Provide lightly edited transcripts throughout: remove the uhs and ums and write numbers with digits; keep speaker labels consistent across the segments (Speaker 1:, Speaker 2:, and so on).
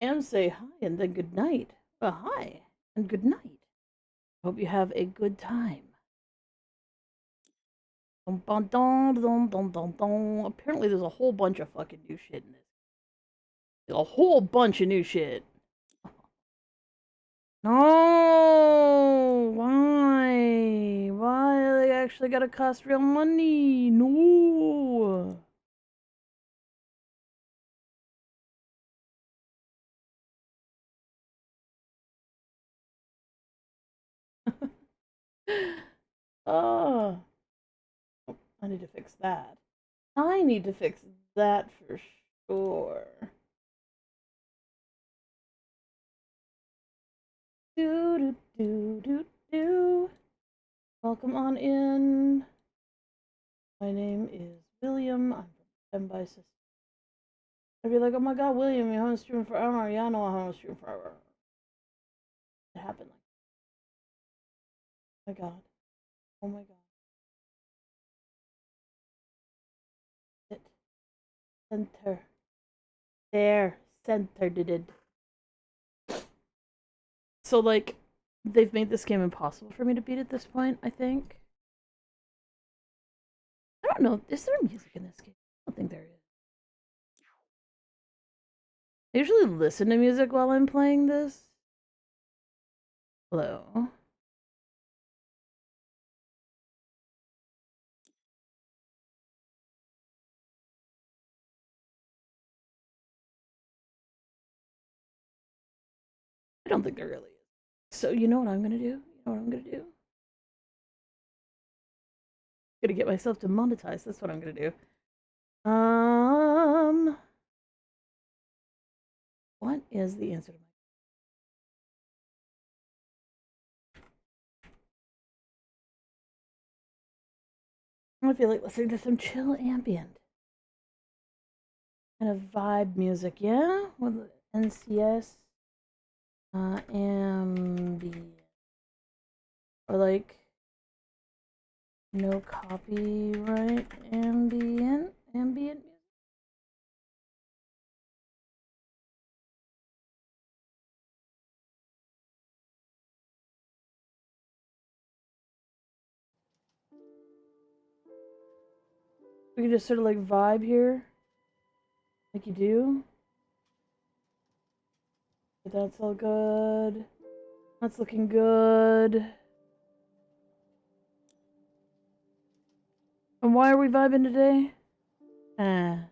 Speaker 1: And say hi and then good night. Hi and good night. Hope you have a good time. Dun, dun, dun, dun, dun, dun, dun. Apparently, there's a whole bunch of fucking new shit in this. There's a whole bunch of new shit. No! Why? Why? They actually gotta cost real money. No! Oh, I need to fix that. I need to fix that for sure. Do do do do do. Welcome on in. My name is William. I'm from by System. I'd be like, oh my god, William, you haven't streamed forever. Yeah, I know I haven't streamed forever. It happened like, oh my god. Oh my god. Sit. Center. There. Center did it. So, like, they've made this game impossible for me to beat at this point, I think. I don't know. Is there music in this game? I don't think there is. I usually listen to music while I'm playing this. Hello. I don't think there really is. So, you know what I'm gonna do? You know what I'm gonna do? I'm gonna get myself to monetize. That's what I'm gonna do. What is the answer to my? I feel like listening to some chill ambient kind of vibe music, yeah, with NCS, ambient, or like no copyright ambient music. We can just sort of like vibe here, like you do. But that's all good. That's looking good. And why are we vibing today? Ah.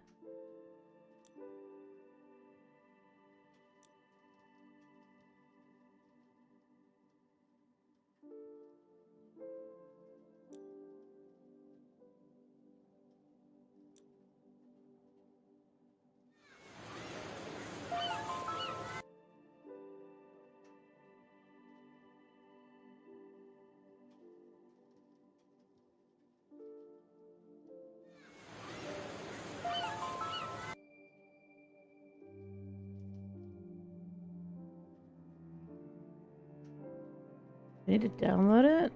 Speaker 1: I need to download it.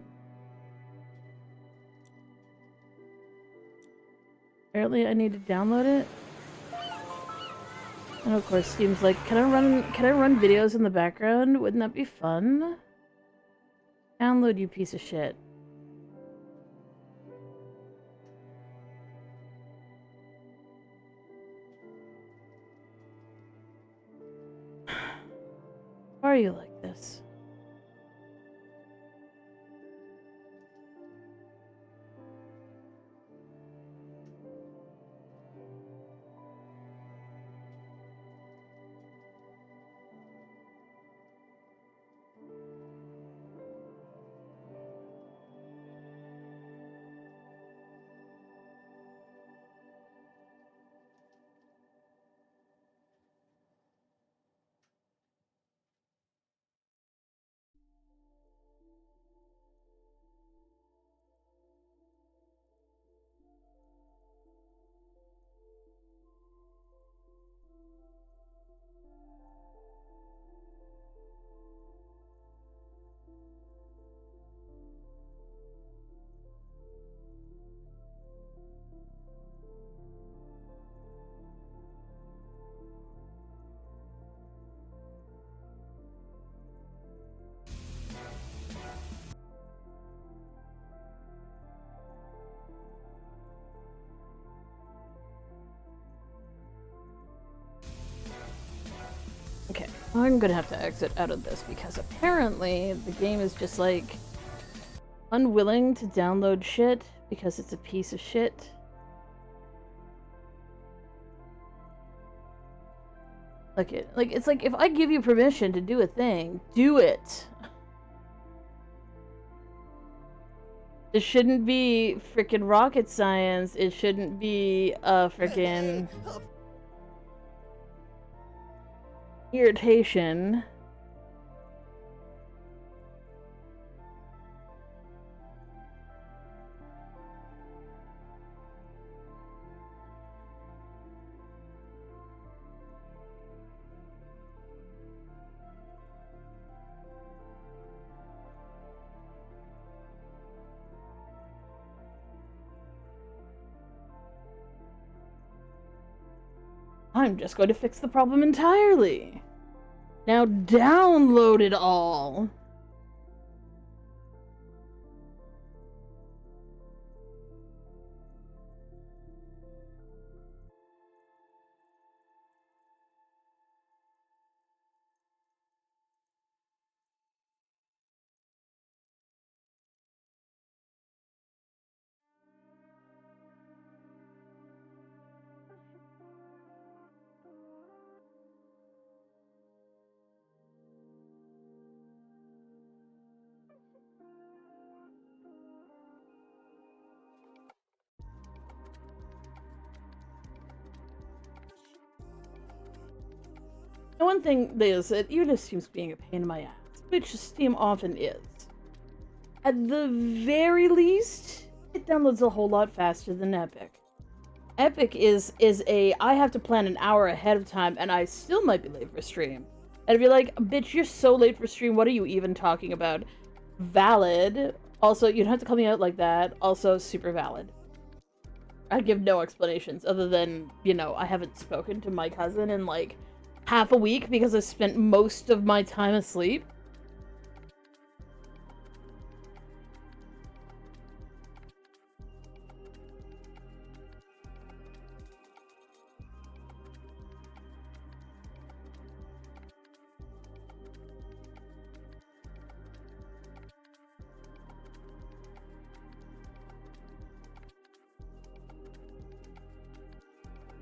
Speaker 1: Apparently, I need to download it. And of course, Steam's like, can I run videos in the background? Wouldn't that be fun? Download, you piece of shit. Why are you like this? Okay, I'm gonna have to exit out of this because apparently the game is just like unwilling to download shit because it's a piece of shit. It's like if I give you permission to do a thing, do it. It shouldn't be frickin' rocket science. It shouldn't be a frickin' irritation. I'm just going to fix the problem entirely. Now download it all. The one thing is that even if Steam's being a pain in my ass, which Steam often is, at the very least, it downloads a whole lot faster than Epic. Epic is a I have to plan an hour ahead of time and I still might be late for stream. And if you're like, bitch, you're so late for stream, what are you even talking about? Valid. Also, you don't have to call me out like that. Also, super valid. I give no explanations other than, you know, I haven't spoken to my cousin in like half a week because I spent most of my time asleep.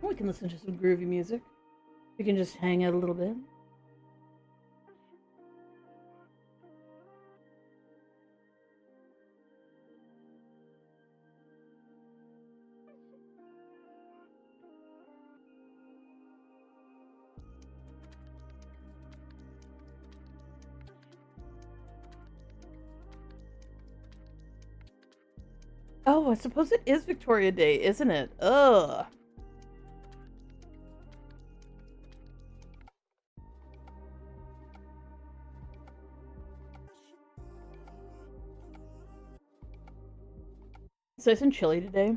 Speaker 1: We can listen to some groovy music. We can just hang out a little bit. Oh, I suppose it is Victoria Day, isn't it? Ugh. It's nice and chilly today.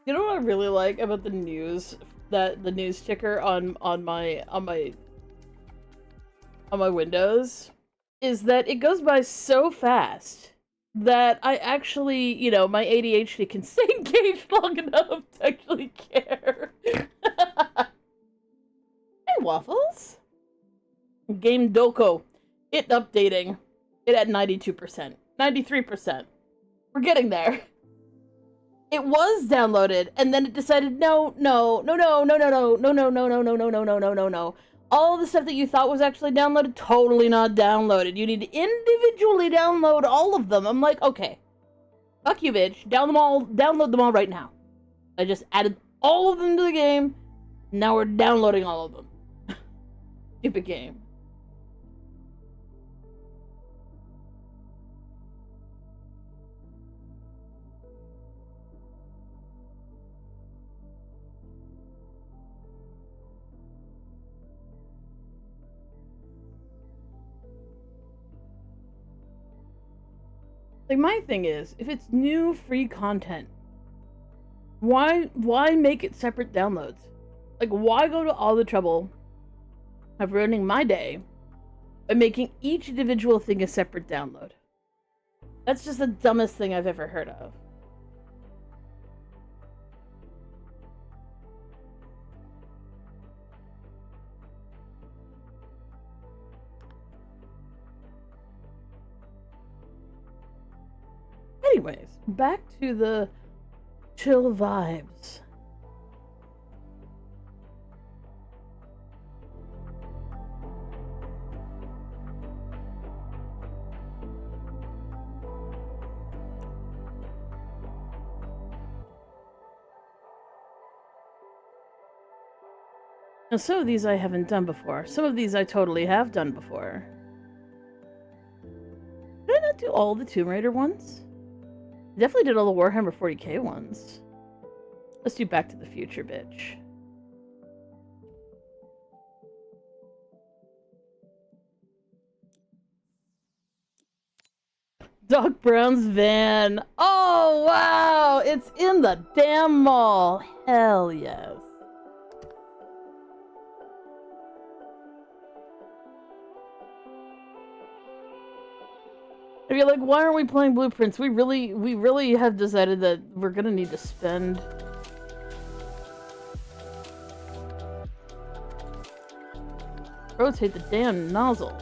Speaker 1: You know what I really like about the news, that the news ticker on my Windows is that it goes by so fast that I actually, you know, my ADHD can stay engaged long enough to actually care. Hey, Waffles. Game Doko. It updating. It at 92%. 93%. We're getting there. It was downloaded, and then it decided, no. All the stuff that you thought was actually downloaded, totally not downloaded. You need to individually download all of them. I'm like, okay. Fuck you, bitch. Download them all right now. I just added all of them to the game. Now we're downloading all of them. stupid game. Like, my thing is, if it's new free content, why make it separate downloads? Like, why go to all the trouble of ruining my day by making each individual thing a separate download? That's just the dumbest thing I've ever heard of. Anyways, back to the chill vibes. Now, some of these I haven't done before. Some of these I totally have done before. Did I not do all the Tomb Raider ones? I definitely did all the Warhammer 40k ones. Let's do Back to the Future, bitch. Doc Brown's van. Oh, wow! It's in the damn mall. Hell yes. If you're like, why aren't we playing Blueprints? We really have decided that we're gonna need to spend. Rotate the damn nozzle.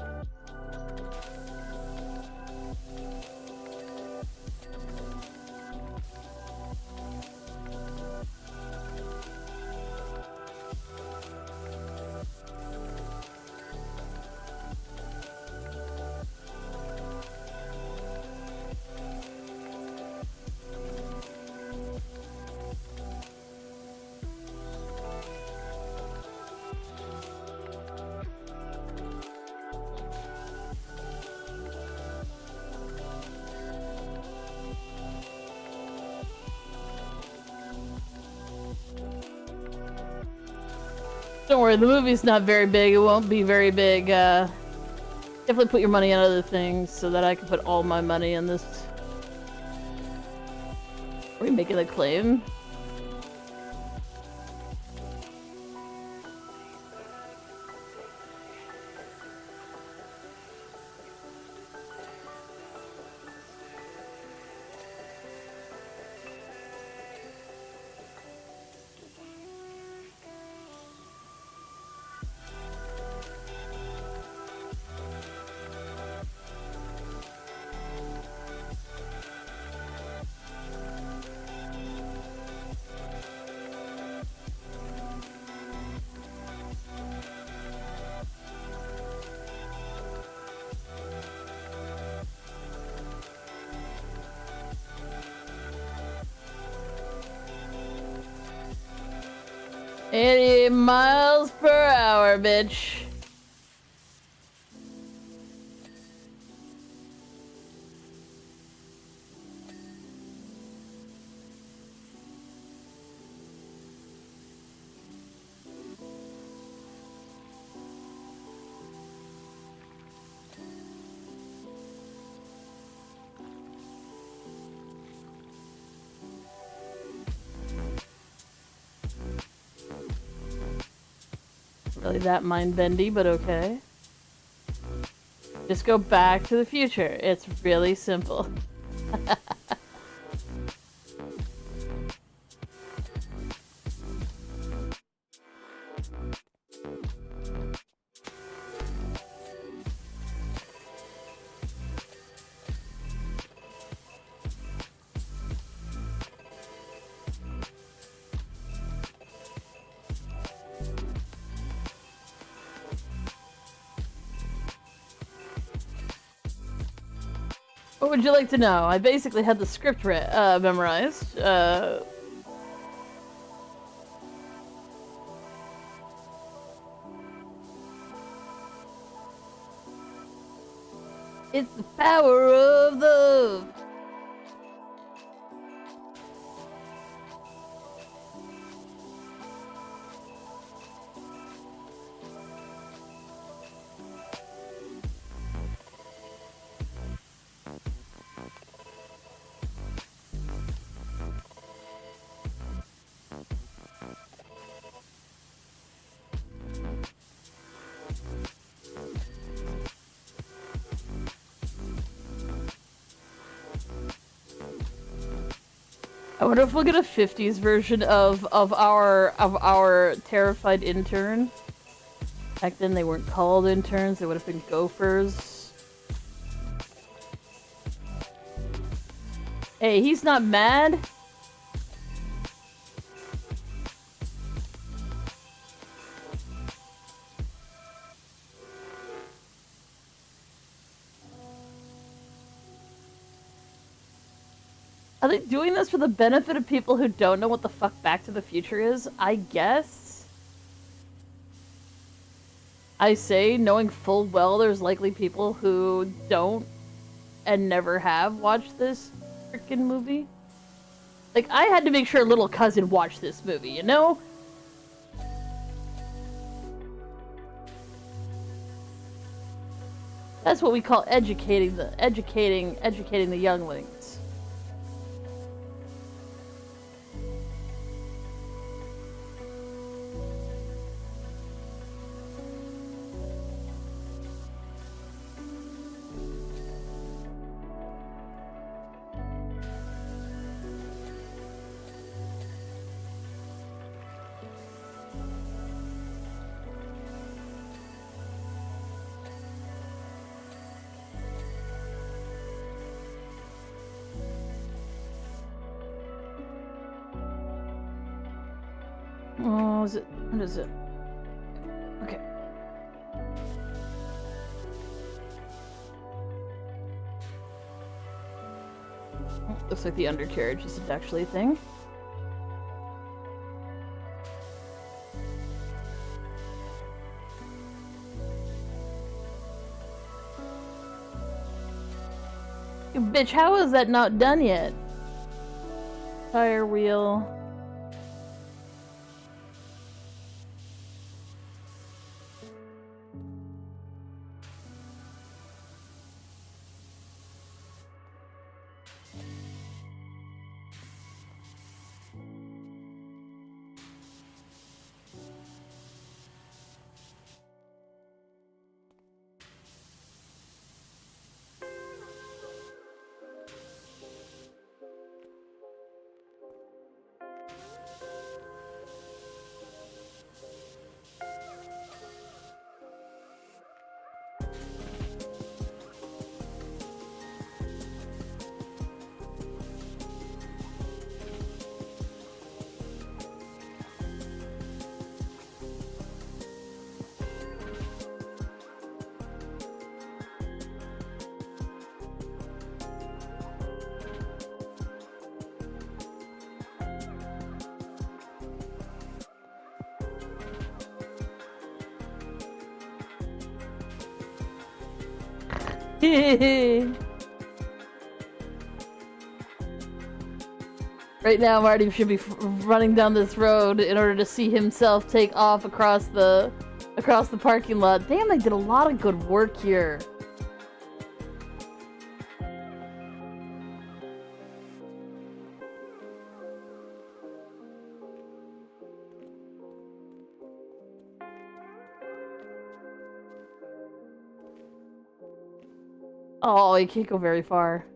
Speaker 1: Don't worry, the movie's not very big. It won't be very big. Definitely put your money on other things so that I can put all my money in this. Are we making a claim? $80 miles per hour, bitch. Really that mind-bendy, but okay. Just go back to the future. It's really simple. What would you like to know? I basically had the script memorized. It's the power of love. I wonder if we'll get a 50s version of our terrified intern. Back then they weren't called interns, they would have been gophers. Hey, he's not mad. Are they doing this for the benefit of people who don't know what the fuck Back to the Future is? I guess? I say, knowing full well there's likely people who don't and never have watched this freaking movie. Like, I had to make sure little cousin watched this movie, you know? That's what we call educating the younglings. Oh, is it? What is it? Okay. Looks like the undercarriage isn't actually a thing. You bitch, how is that not done yet? Tire wheel. Right now, Marty should be running down this road in order to see himself take off across the parking lot. Damn, they did a lot of good work here. Oh, you can't go very far.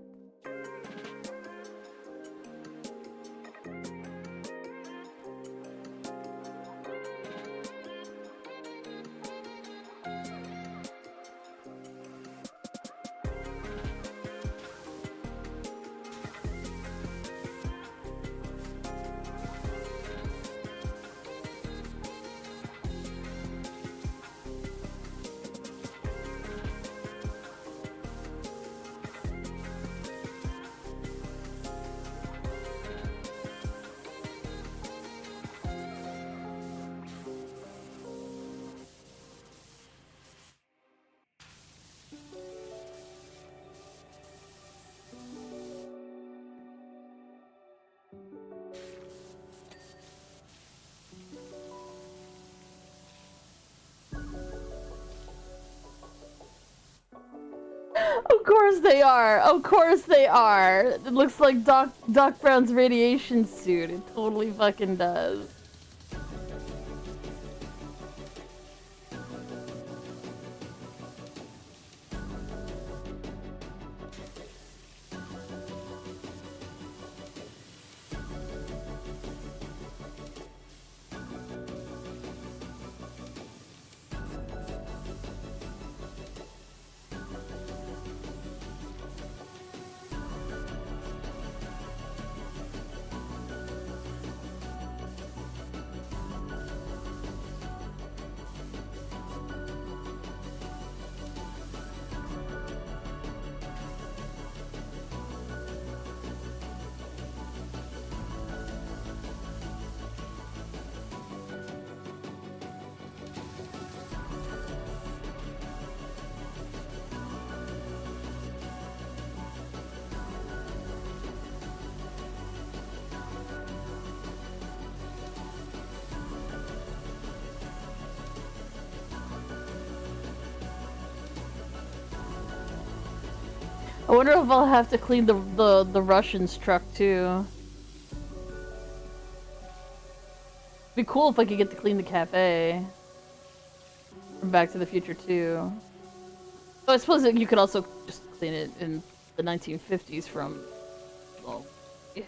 Speaker 1: course they are. Of course they are. It looks like Doc Brown's radiation suit. It totally fucking does. I wonder if I'll have to clean the Russians truck too. It'd be cool if I could get to clean the cafe. From Back to the Future 2. So I suppose that you could also just clean it in the 1950s from, well, yeah.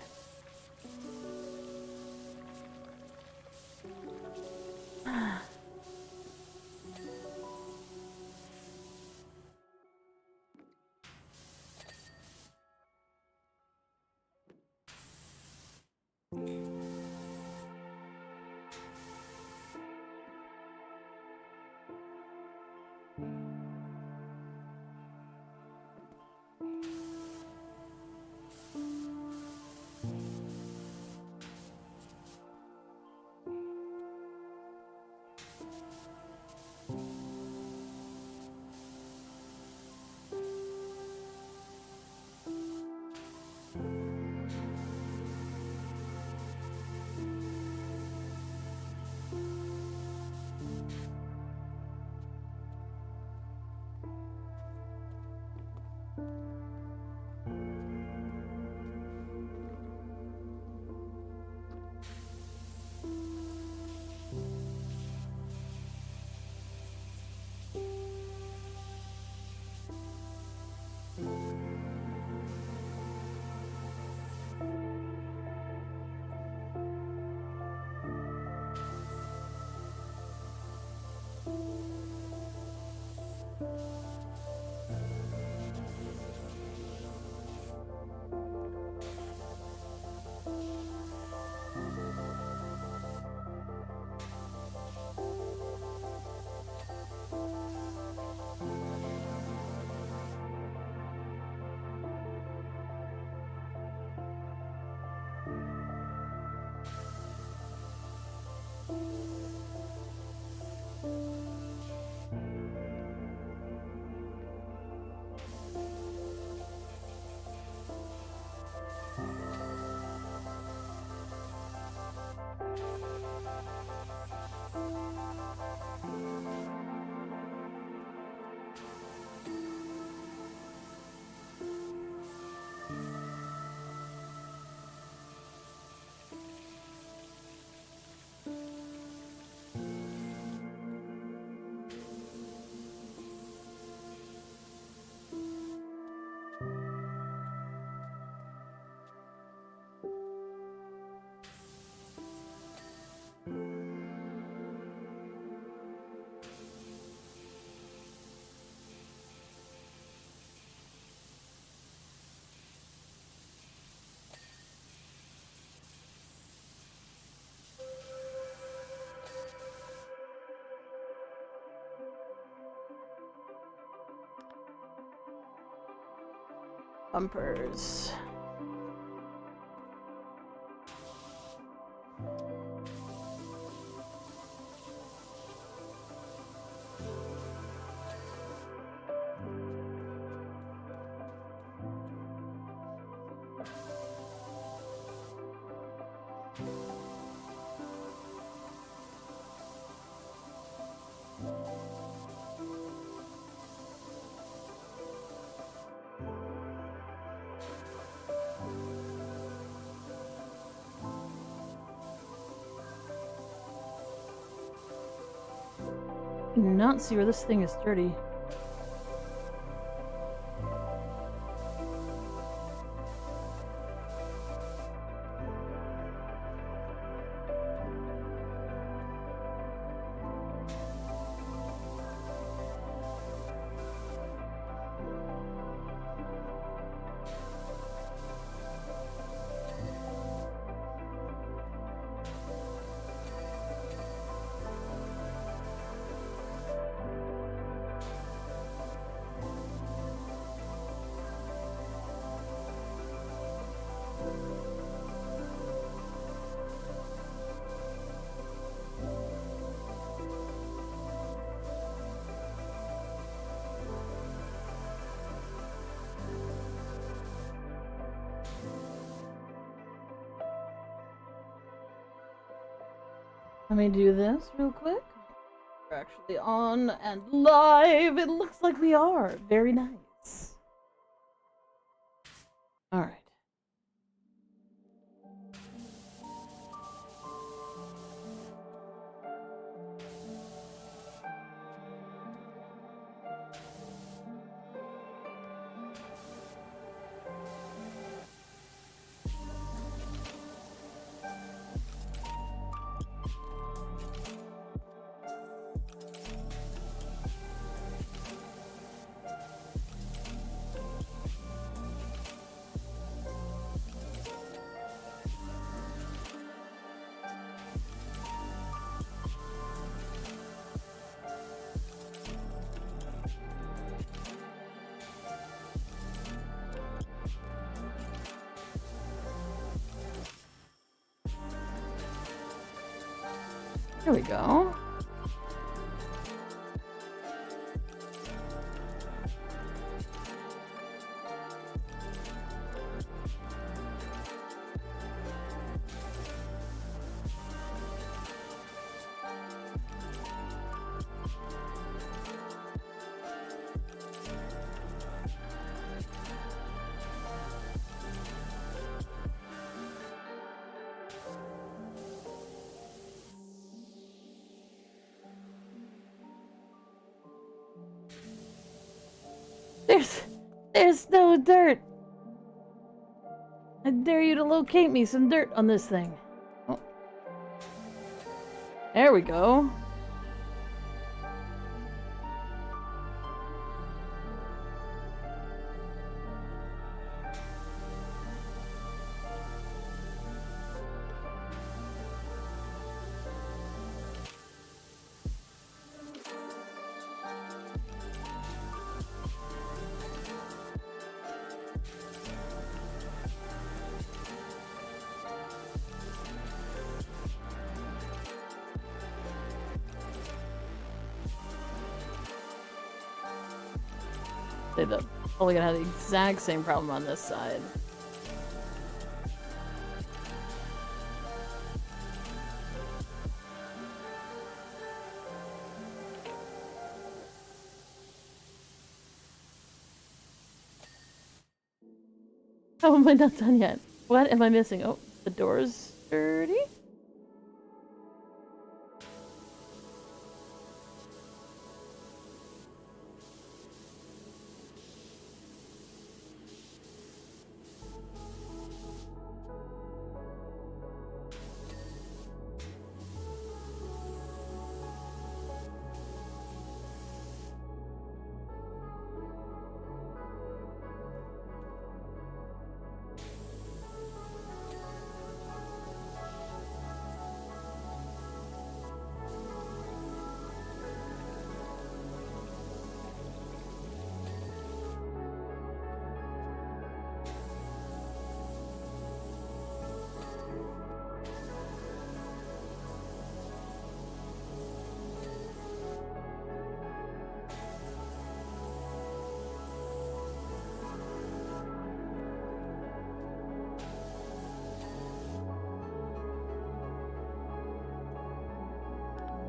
Speaker 1: Bumpers. Do not see where this thing is dirty. Let me do this real quick. We're actually on and live. It looks like we are. Very nice. All right. There we go. There's no dirt. I dare you to locate me some dirt on this thing. Oh. There we go. They're probably gonna have the exact same problem on this side. How am I not done yet? What am I missing? Oh, the door's dirty?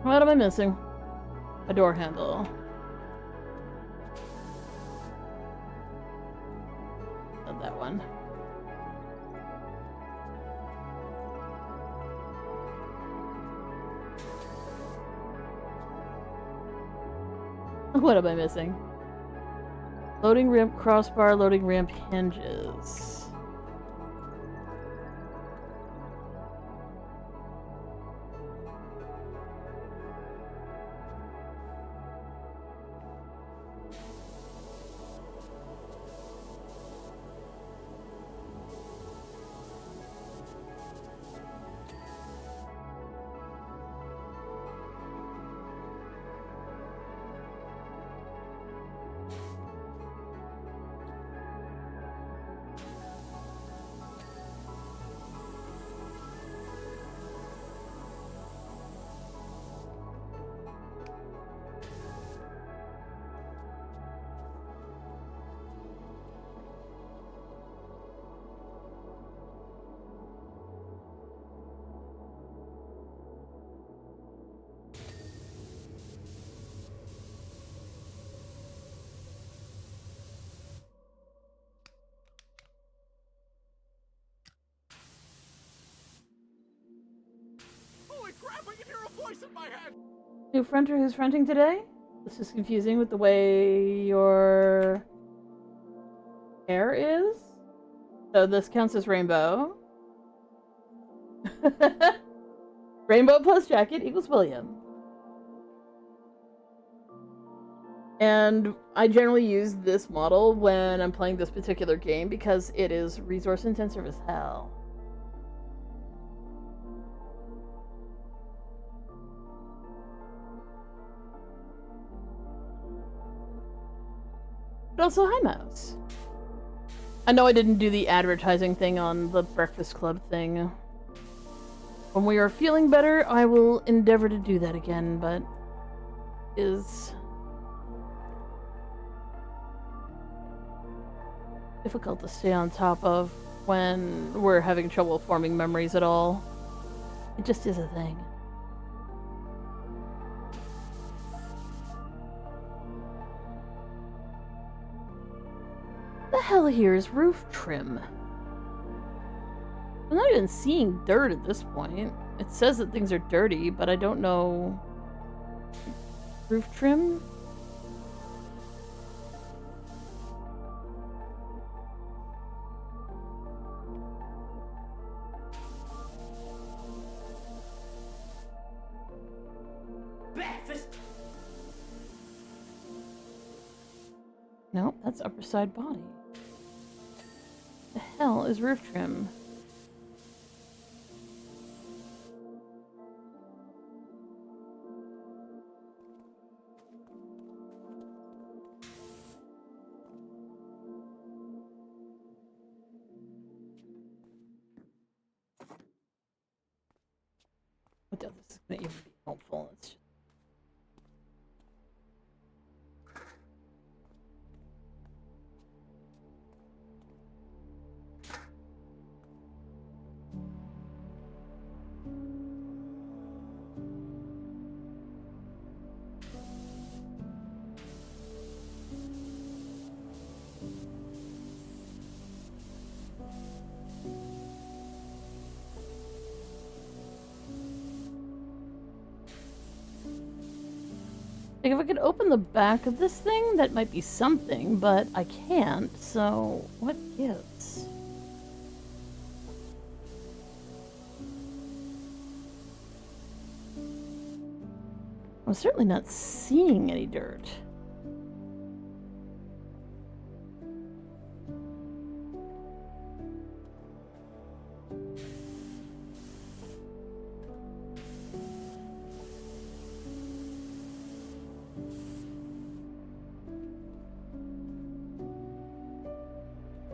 Speaker 1: What am I missing? A door handle. Not that one. What am I missing? Loading ramp crossbar, loading ramp hinges.
Speaker 2: Holy crap, I can hear a voice in my head!
Speaker 1: New fronter who's fronting today? This is confusing with the way your hair is. So this counts as rainbow. Rainbow plus jacket equals William. And I generally use this model when I'm playing this particular game because it is resource intensive as hell. But also, hi Mouse. I know I didn't do the advertising thing on the Breakfast Club thing. When we are feeling better, I will endeavor to do that again, but is difficult to stay on top of when we're having trouble forming memories at all. It just is a thing. The hell here is roof trim? I'm not even seeing dirt at this point. It says that things are dirty, but I don't know. Roof trim? Nope, that's upper side body. The hell is roof trim? I doubt this is going to even be helpful. It's just... Like, if I could open the back of this thing, that might be something, but I can't, so what gives? I'm certainly not seeing any dirt.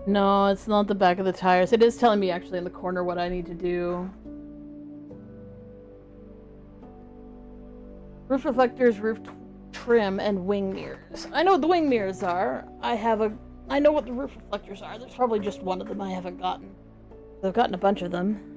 Speaker 1: No, it's not the back of the tires. It is telling me actually in the corner what I need to do. Roof reflectors, roof trim, and wing mirrors. I know what the wing mirrors are. I know what the roof reflectors are. There's probably just one of them I haven't gotten. I've gotten a bunch of them.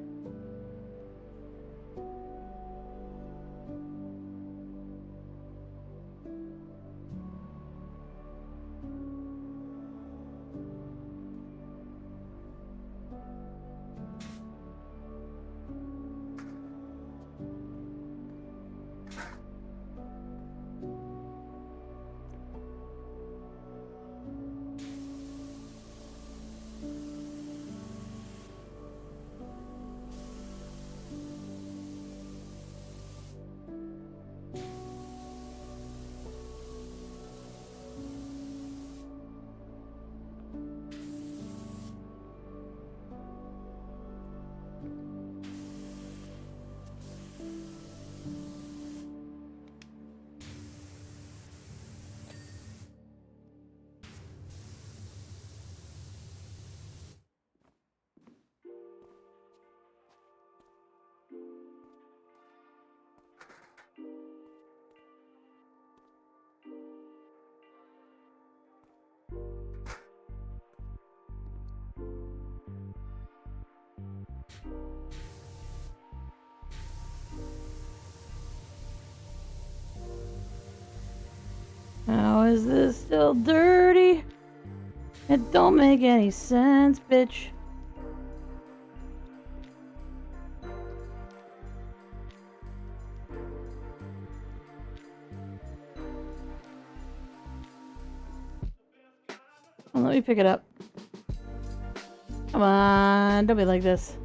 Speaker 1: How is this still dirty? It don't make any sense, bitch. Well, let me pick it up. Come on, don't be like this.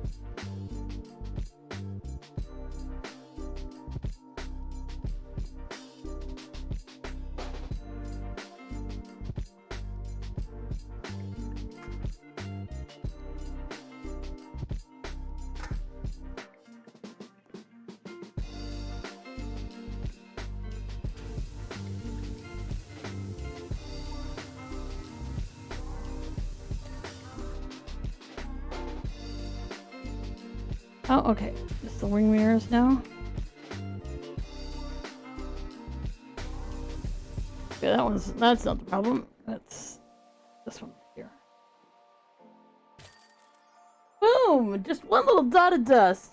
Speaker 1: Oh, okay. Just the wing mirrors now. Okay, that's not the problem. That's this one right here. Boom! Just one little dot of dust.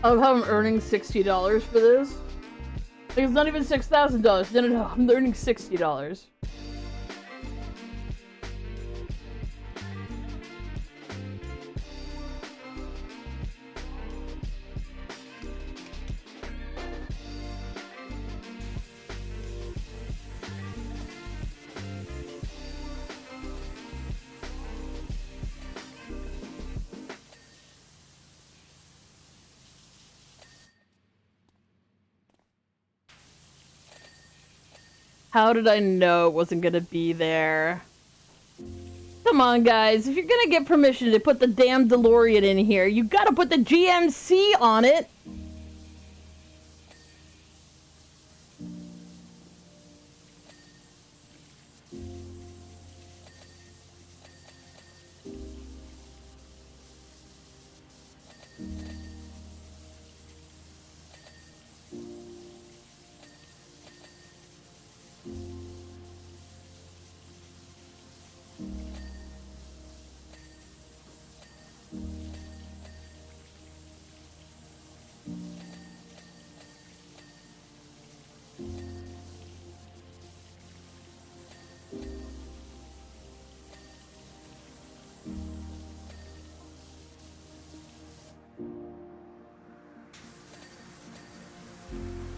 Speaker 1: I love how I'm earning $60 for this. Like, it's not even $6,000. No, I'm earning $60. How did I know it wasn't gonna be there? Come on, guys. If you're gonna get permission to put the damn Delorean in here, you gotta put the GMC on it!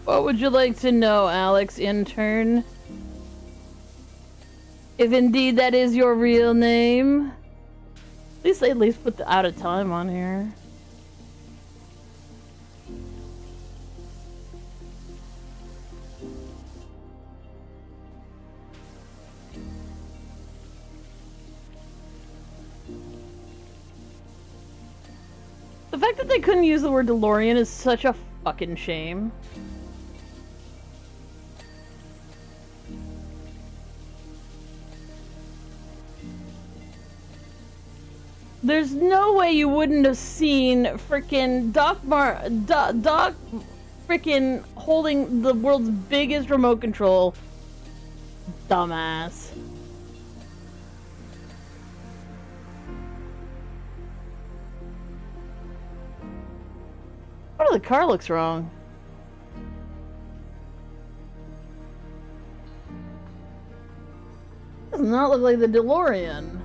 Speaker 1: What would you like to know, Alex, intern? If indeed that is your real name? At least put the out of time on here. The fact that they couldn't use the word DeLorean is such a fucking shame. There's no way you wouldn't have seen frickin' Doc frickin' holding the world's biggest remote control. Dumbass. What if the car looks wrong? Does not look like the DeLorean.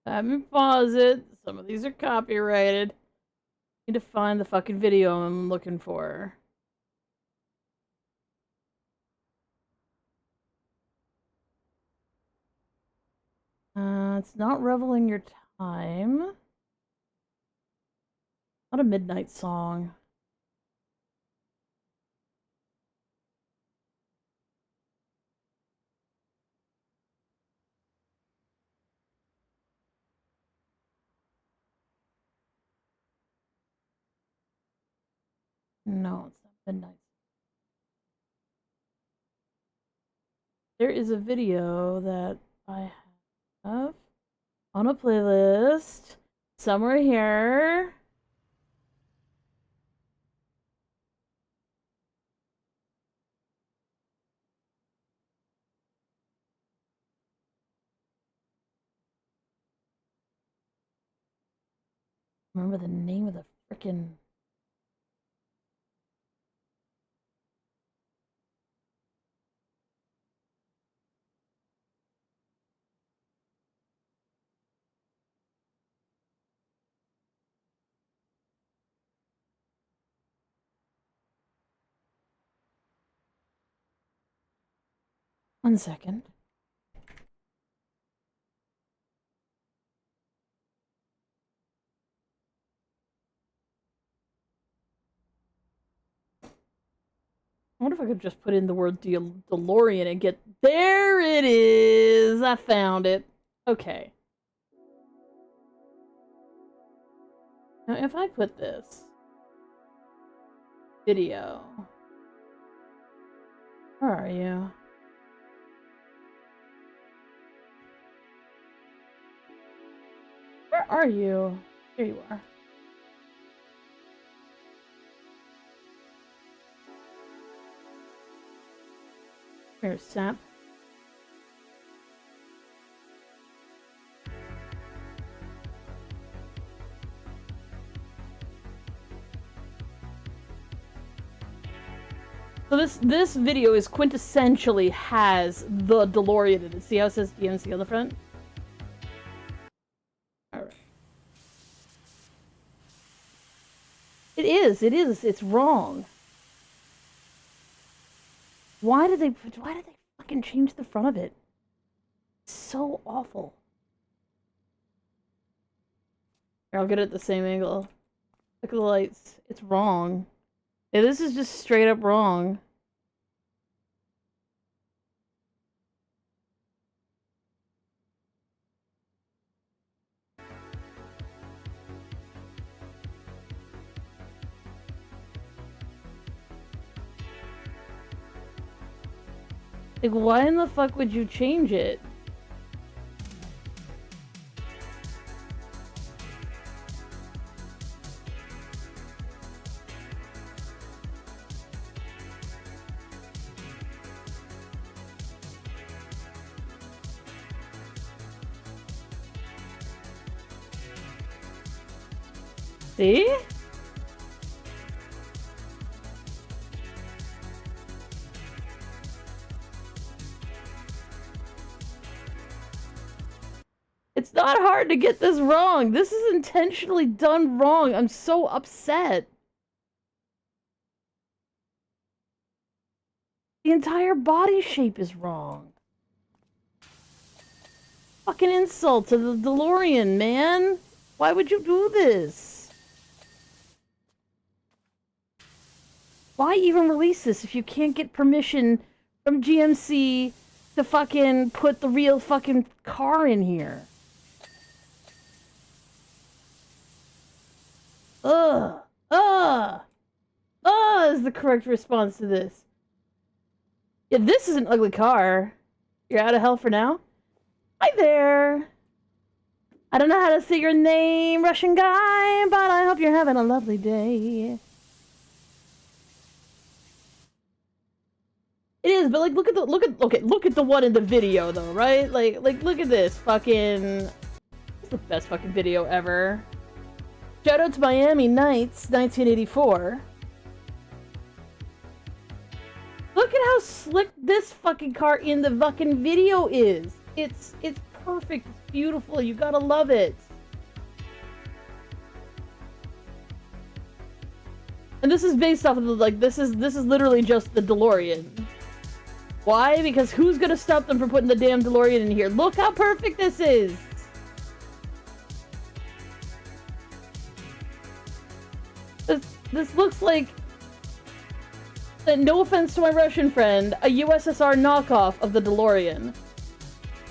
Speaker 1: Let me pause it. Some of these are copyrighted. Need to find the fucking video I'm looking for. It's not reveling your time. Not a midnight song. No, it's not midnight. There is a video that I have on a playlist somewhere here. Remember the name of the frickin'. One second. I wonder if I could just put in the word Delorean and get. There it is! I found it. Okay. Now, if I put this video. Where are you? Where are you? Here you are. Here's Sap. So this video is quintessentially has the DeLorean in it. See how it says DMC on the front? Alright. It is, it's wrong. Why did they fucking change the front of it? It's so awful. Here, I'll get it at the same angle. Look at the lights. It's wrong. Yeah, this is just straight up wrong. Like, why in the fuck would you change it? See? It's not hard to get this wrong. This is intentionally done wrong. I'm so upset. The entire body shape is wrong. Fucking insult to the DeLorean, man. Why would you do this? Why even release this if you can't get permission from GMC to fucking put the real fucking car in here? Is the correct response to this. Yeah, this is an ugly car. You're out of hell for now? Hi there. I don't know how to say your name, Russian guy, but I hope you're having a lovely day. It is, but like, look at the one in the video though, right? Like, look at this fucking. It's the best fucking video ever. Shout out to Miami Nights, 1984. Look at how slick this fucking car in the fucking video is. It's perfect. It's beautiful. You gotta love it. And this is based off of the, like, this is literally just the DeLorean. Why? Because who's gonna stop them from putting the damn DeLorean in here? Look how perfect this is! This looks like, no offense to my Russian friend, a USSR knockoff of the DeLorean.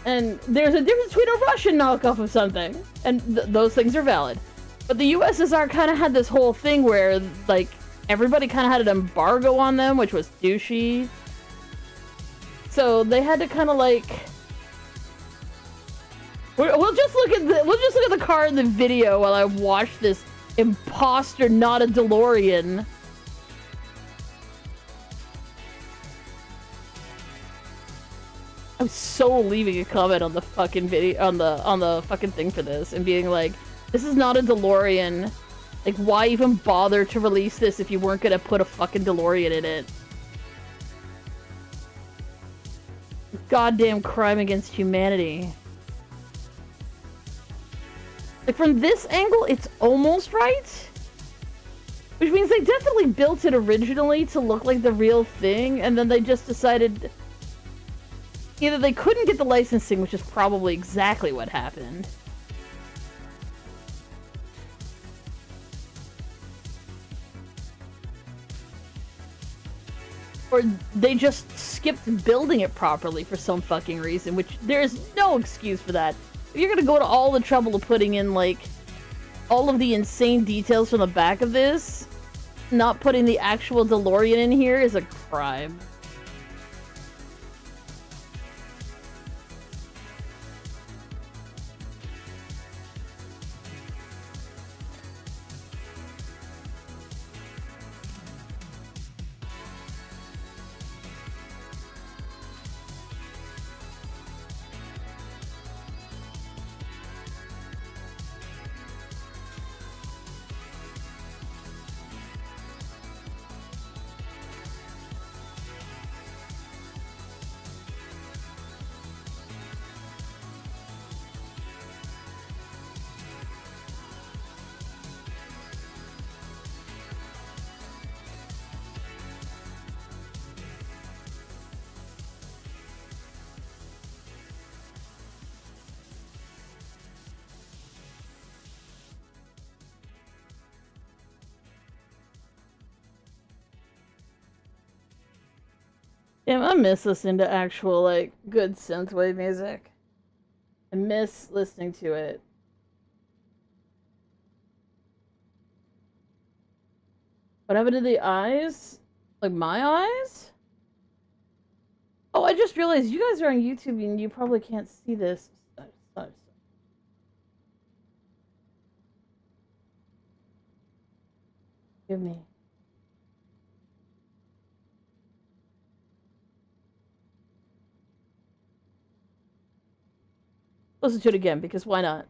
Speaker 1: And there's a difference between a Russian knockoff of something, and those things are valid. But the USSR kind of had this whole thing where, like, everybody kind of had an embargo on them, which was douchey. So they had to kind of like, we'll just look at the car in the video while I watch this imposter, not a DeLorean. I'm so leaving a comment on the fucking video, on the fucking thing for this, and being like, this is not a DeLorean. Like, why even bother to release this if you weren't gonna put a fucking DeLorean in it? Goddamn crime against humanity. Like, from this angle, it's almost right. Which means they definitely built it originally to look like the real thing, and then they just decided either they couldn't get the licensing, which is probably exactly what happened. Or they just skipped building it properly for some fucking reason, which there's no excuse for that. If you're gonna go to all the trouble of putting in, like, all of the insane details from the back of this, not putting the actual DeLorean in here is a crime. Damn, I miss listening to actual, like, good synthwave music. I miss listening to it. What happened to the eyes? Like, my eyes? Oh, I just realized you guys are on YouTube and you probably can't see this. Give me. Listen to it again, because why not?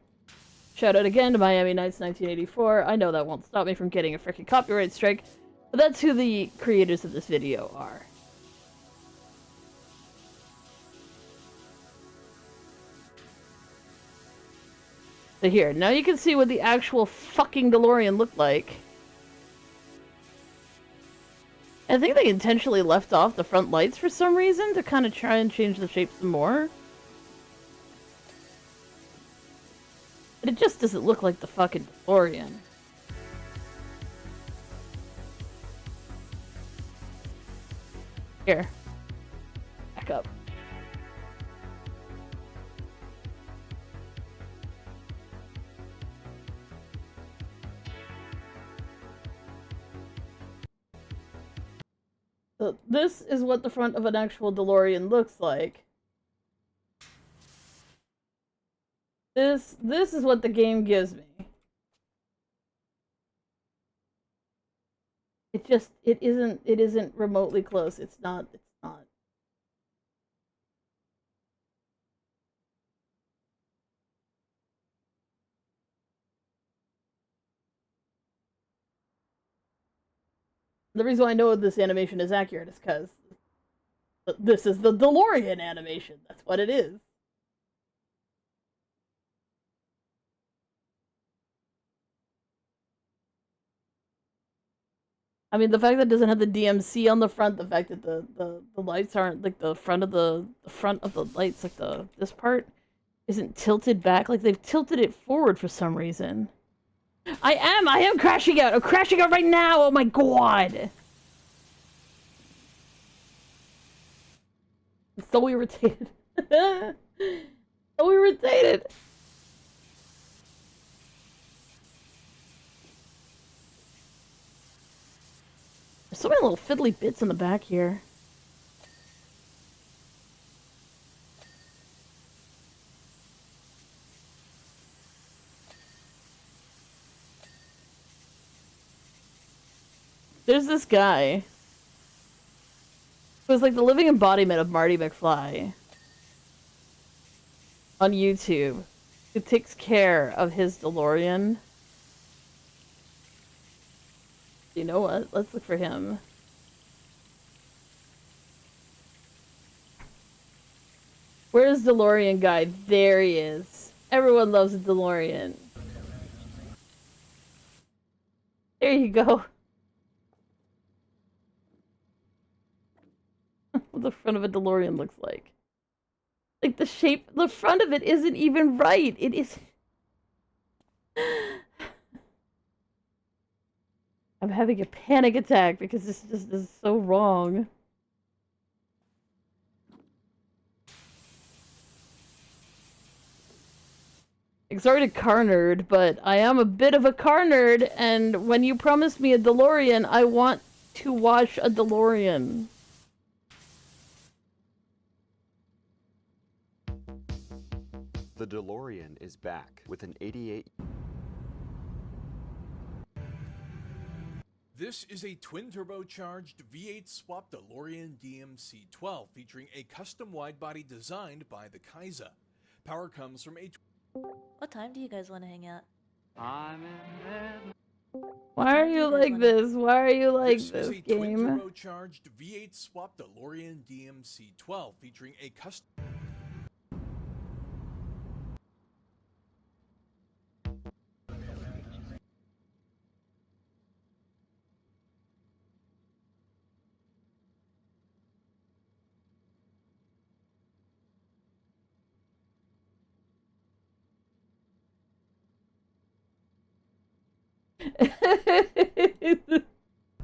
Speaker 1: Shout out again to Miami Nights 1984. I know that won't stop me from getting a freaking copyright strike, but that's who the creators of this video are. So here, now you can see what the actual fucking DeLorean looked like. I think they intentionally left off the front lights for some reason to kind of try and change the shape some more. But it just doesn't look like the fucking DeLorean. Here. Back up. So this is what the front of an actual DeLorean looks like. This is what the game gives me. It isn't remotely close. It's not. The reason why I know this animation is accurate is because this is the DeLorean animation. That's what it is. I mean, the fact that it doesn't have the DMC on the front, the fact that the lights aren't like the front of the lights, like this part isn't tilted back. Like they've tilted it forward for some reason. I am crashing out. I'm crashing out right now. Oh my god. I'm so irritated. So irritated. There's so many little fiddly bits in the back here. There's this guy who's like the living embodiment of Marty McFly on YouTube, who takes care of his DeLorean. You know what? Let's look for him. Where's DeLorean guy? There he is. Everyone loves a DeLorean. There you go. What the front of a DeLorean looks like. Like the shape, the front of it isn't even right. It is. I'm having a panic attack because this just is so wrong. Sorry to car nerd, but I am a bit of a car nerd, and when you promised me a DeLorean, I want to watch a DeLorean.
Speaker 3: The DeLorean is back with an 88.
Speaker 2: This is a twin-turbocharged V8 swap DeLorean DMC-12 featuring a custom wide-body designed by the Kaiser. Power comes from a...
Speaker 4: What time do you guys want to hang out?
Speaker 1: Why are you like this? Why are you like this
Speaker 2: is a
Speaker 1: game?
Speaker 2: twin-turbocharged V8 swap DeLorean DMC-12 featuring a custom...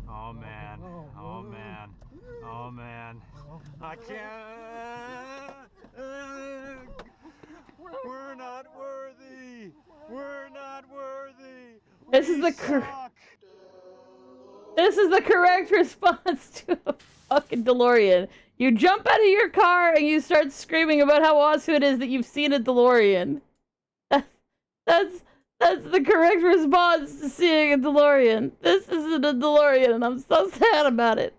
Speaker 5: Oh man, oh man, oh man. I can't. We're not worthy. We're not worthy.
Speaker 1: This is the This is the correct response to a fucking DeLorean. You jump out of your car and you start screaming about how awesome it is that you've seen a DeLorean. That's the correct response to seeing a DeLorean. This isn't a DeLorean, and I'm so sad about it.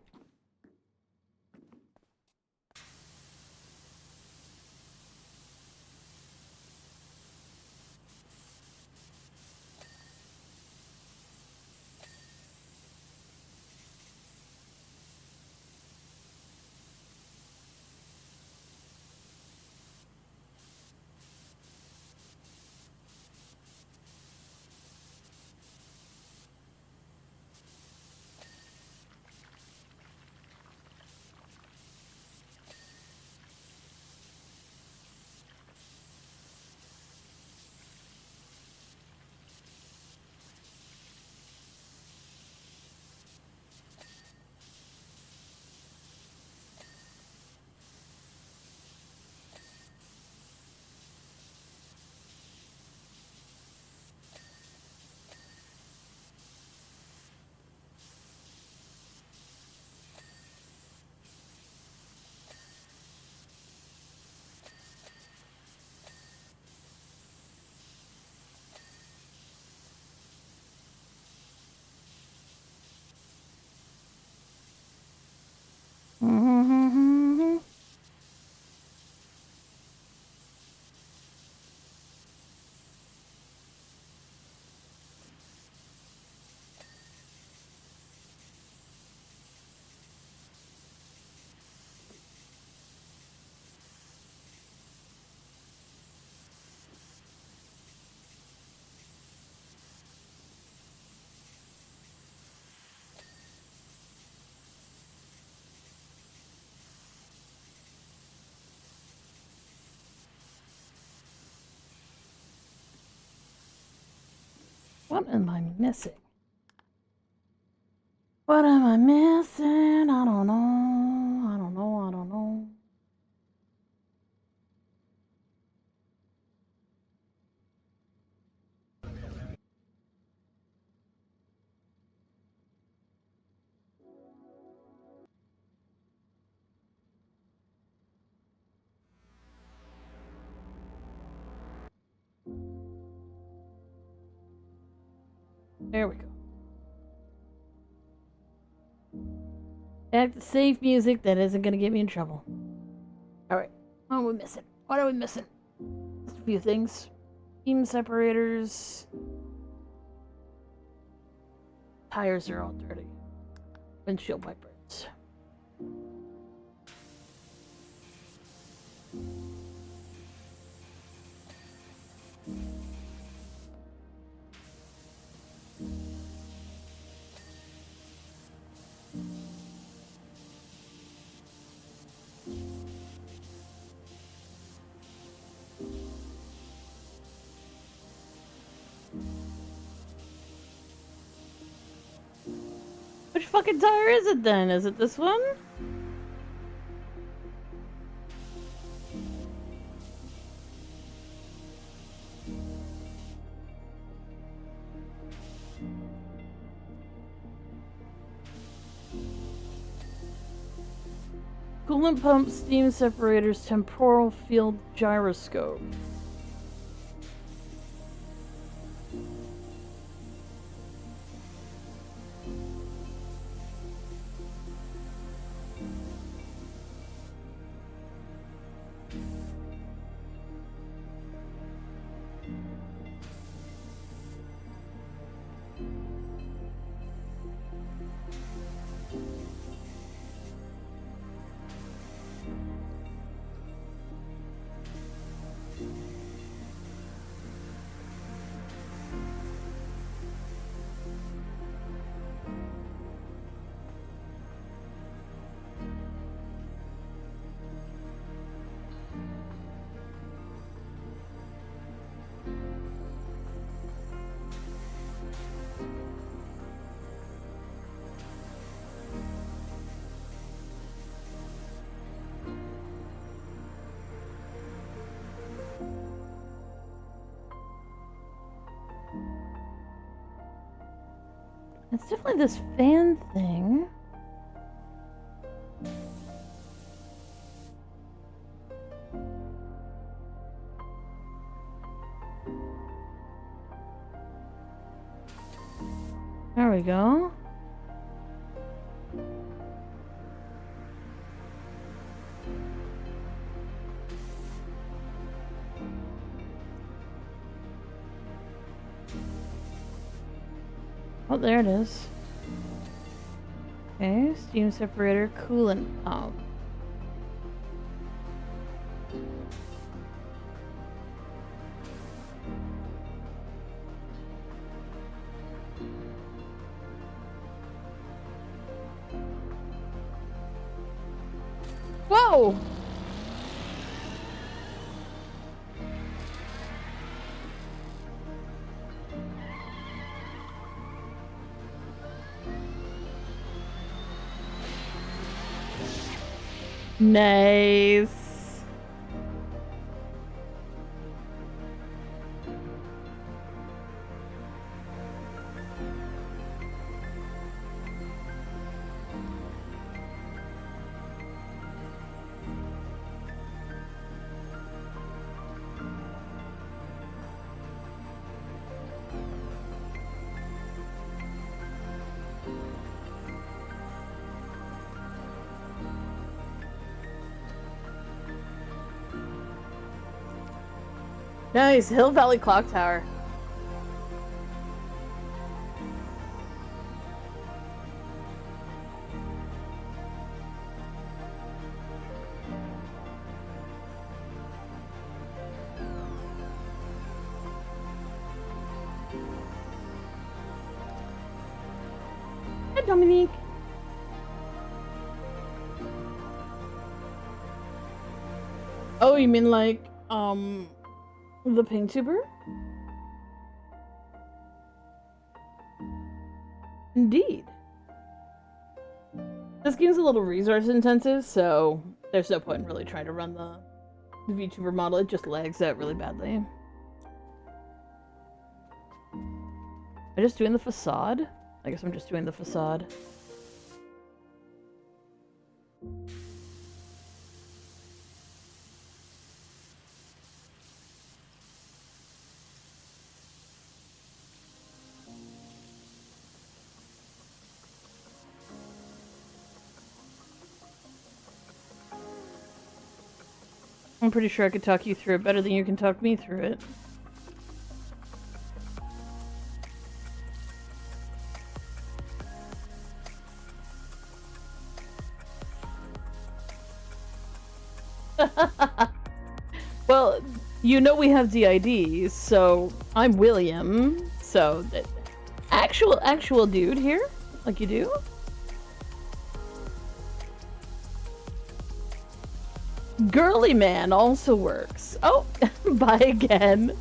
Speaker 1: What am I missing? What am I missing? I don't know. I don't know. I don't know. There we go. Back to safe music that isn't gonna get me in trouble. Alright. What are we missing? What are we missing? Just a few things. Beam separators. Tires are all dirty. Windshield wipers. Which fucking tire is it then? Is it this one? Coolant pump, steam separators, temporal field gyroscope. It's definitely this fan thing. There we go. Oh, there it is. Okay, steam separator, coolant pump. Whoa! Nice. Nice, Hill Valley Clock Tower. Hi, Dominique. Oh, you mean like, the paint tuber? Indeed. This game's a little resource intensive, so there's no point in really trying to run the VTuber model. It just lags out really badly. Am I just doing the facade? I guess I'm just doing the facade. I'm pretty sure I could talk you through it better than you can talk me through it. Well, you know we have DIDs, so I'm William, so actual dude here, like you do. Girly man also works. Oh, bye again.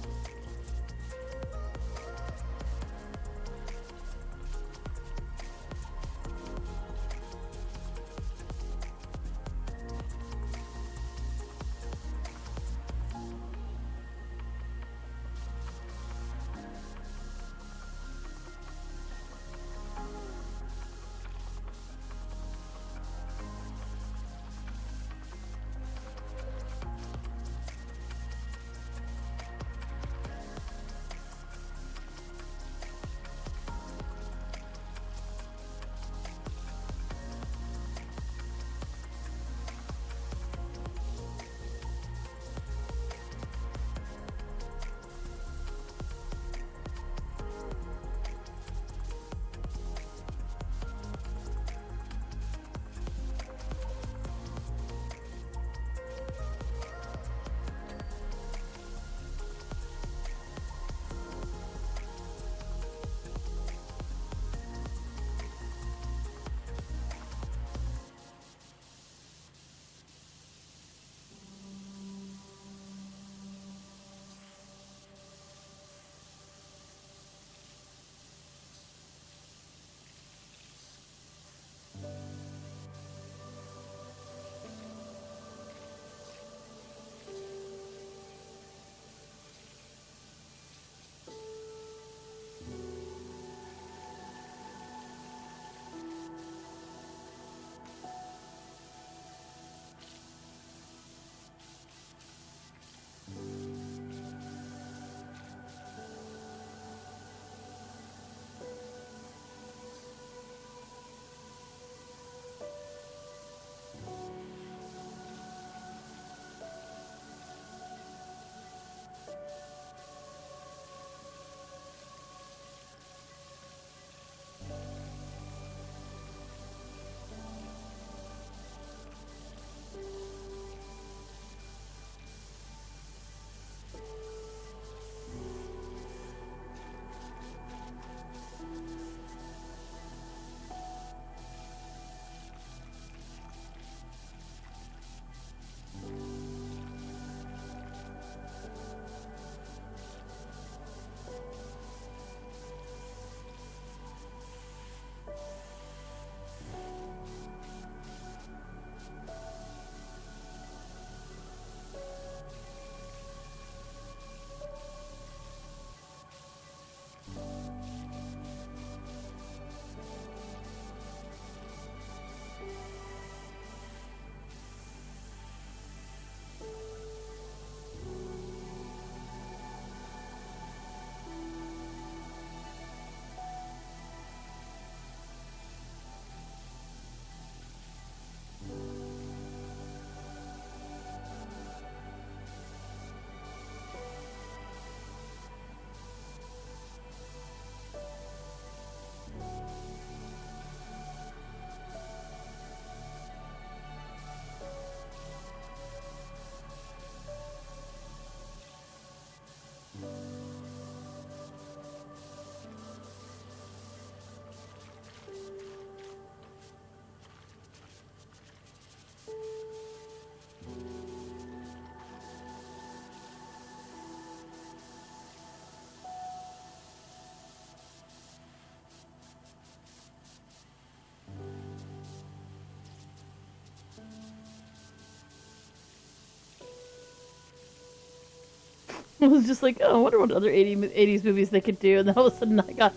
Speaker 1: I was just like, oh, I wonder what other 80s movies they could do. And then all of a sudden I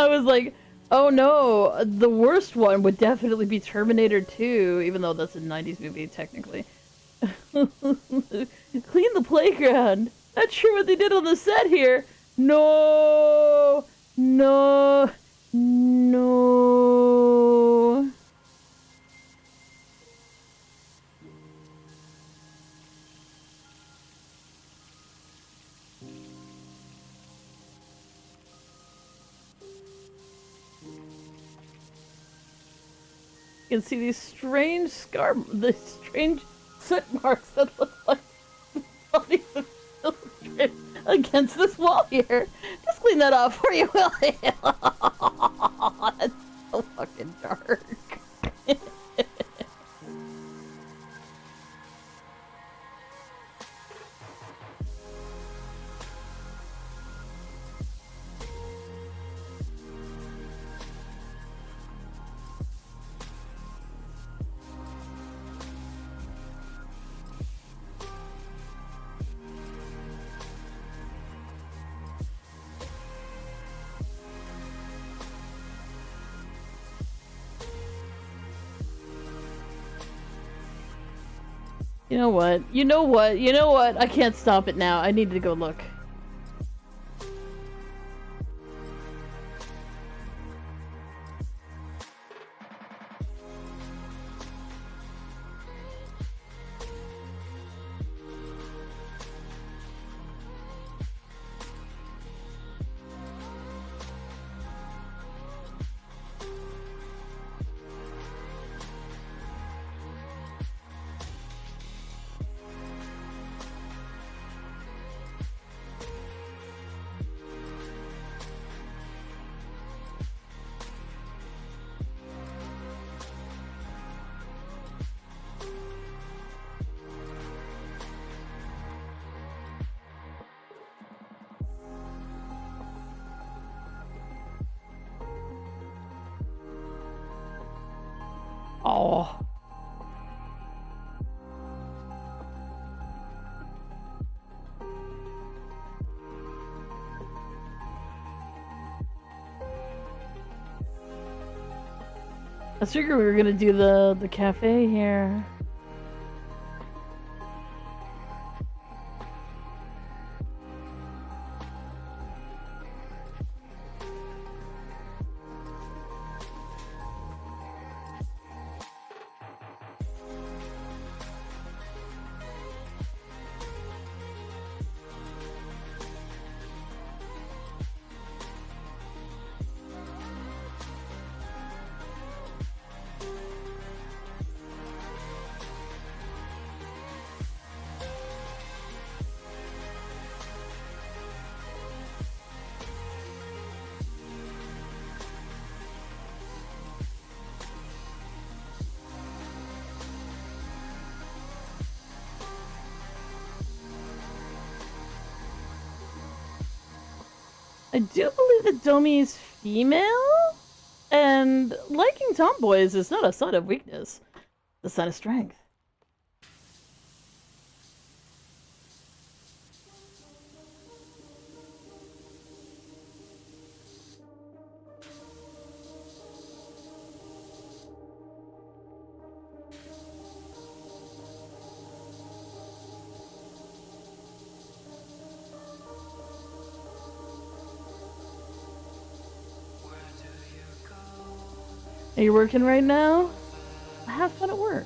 Speaker 1: was like, oh no, the worst one would definitely be Terminator 2, even though that's a 90s movie technically. Clean the playground. Not sure what they did on the set here. No, no, no. You can see these strange soot marks that look like bodies of children against this wall here. Just clean that off for you, Willie. That's so fucking dark. You know what? You know what? You know what? I can't stop it now. I need to go look. Oh. I figured we were gonna do the cafe here. I do believe that Domi's female, and liking tomboys is not a sign of weakness, it's a sign of strength. Are you working right now? Have fun at work.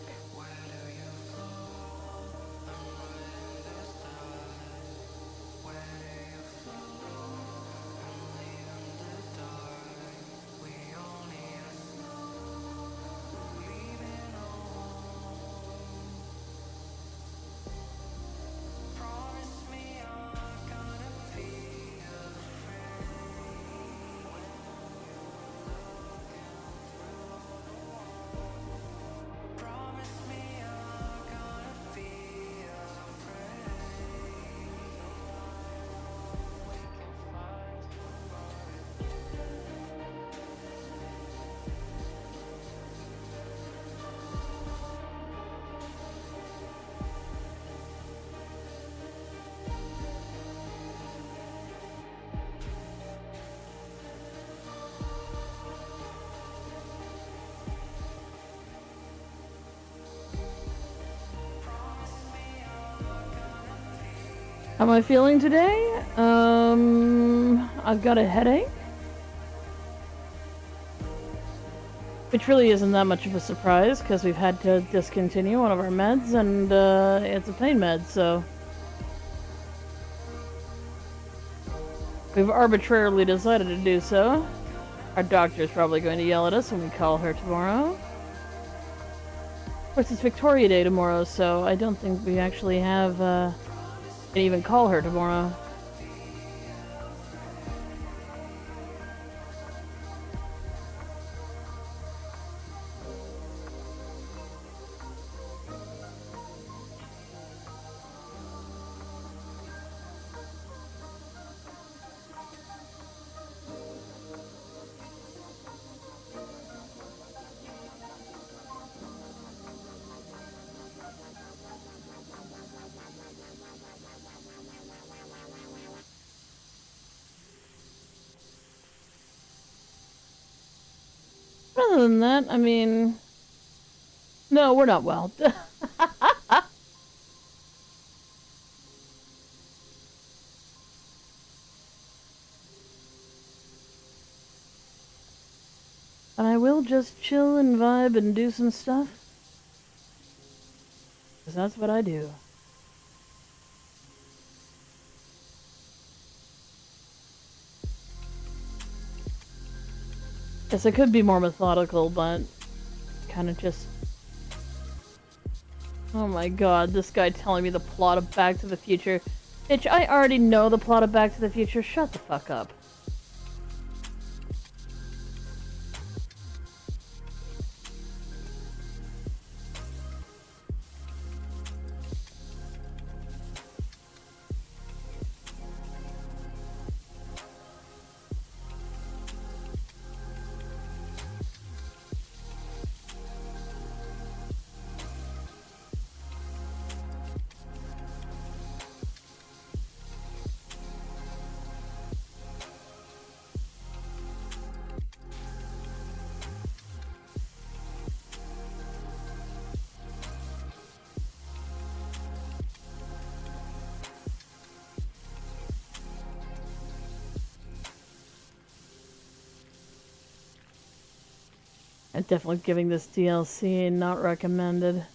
Speaker 1: How am I feeling today? I've got a headache. Which really isn't that much of a surprise, because we've had to discontinue one of our meds, and it's a pain med, so... We've arbitrarily decided to do so. Our doctor's probably going to yell at us when we call her tomorrow. Of course, it's Victoria Day tomorrow, so I don't think we actually have, can even call her tomorrow. Other than that, I mean... No, we're not well. But I will just chill and vibe and do some stuff. Because that's what I do. Guess I could be more methodical, but kind of just... Oh my god, this guy telling me the plot of Back to the Future. Bitch, I already know the plot of Back to the Future. Shut the fuck up. I'm definitely giving this DLC not recommended.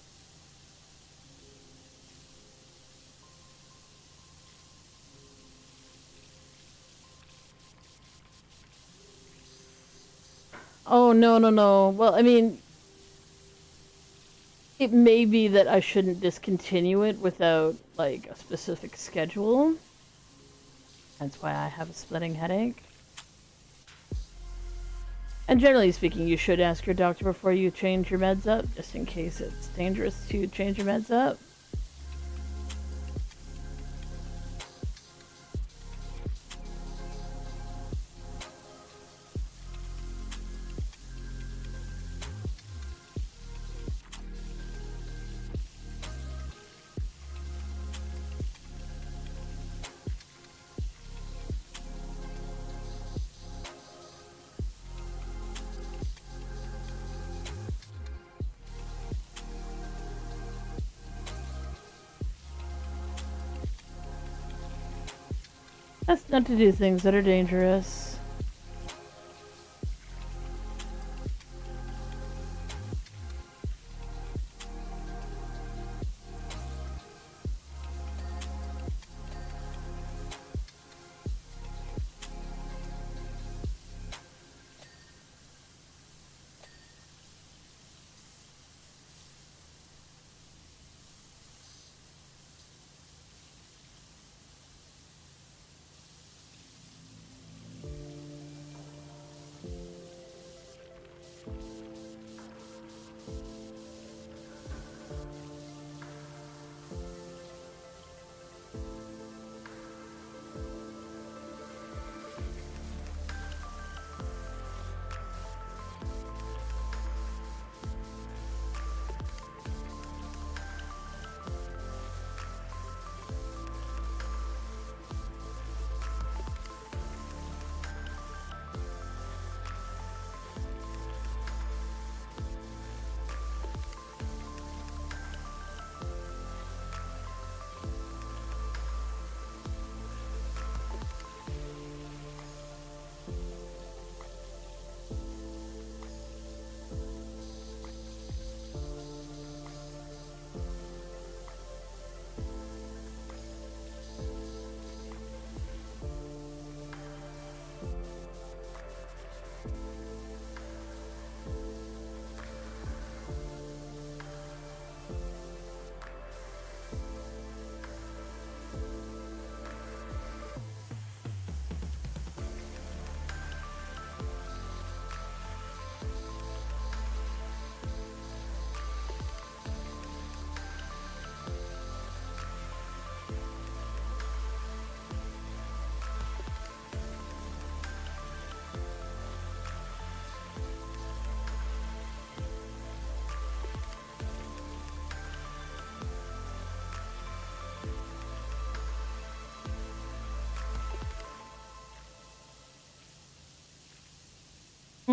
Speaker 1: Oh, no, no, no. Well, I mean... It may be that I shouldn't discontinue it without, like, a specific schedule. That's why I have a splitting headache. And generally speaking, you should ask your doctor before you change your meds up, just in case it's dangerous to change your meds up. That's not to do things that are dangerous.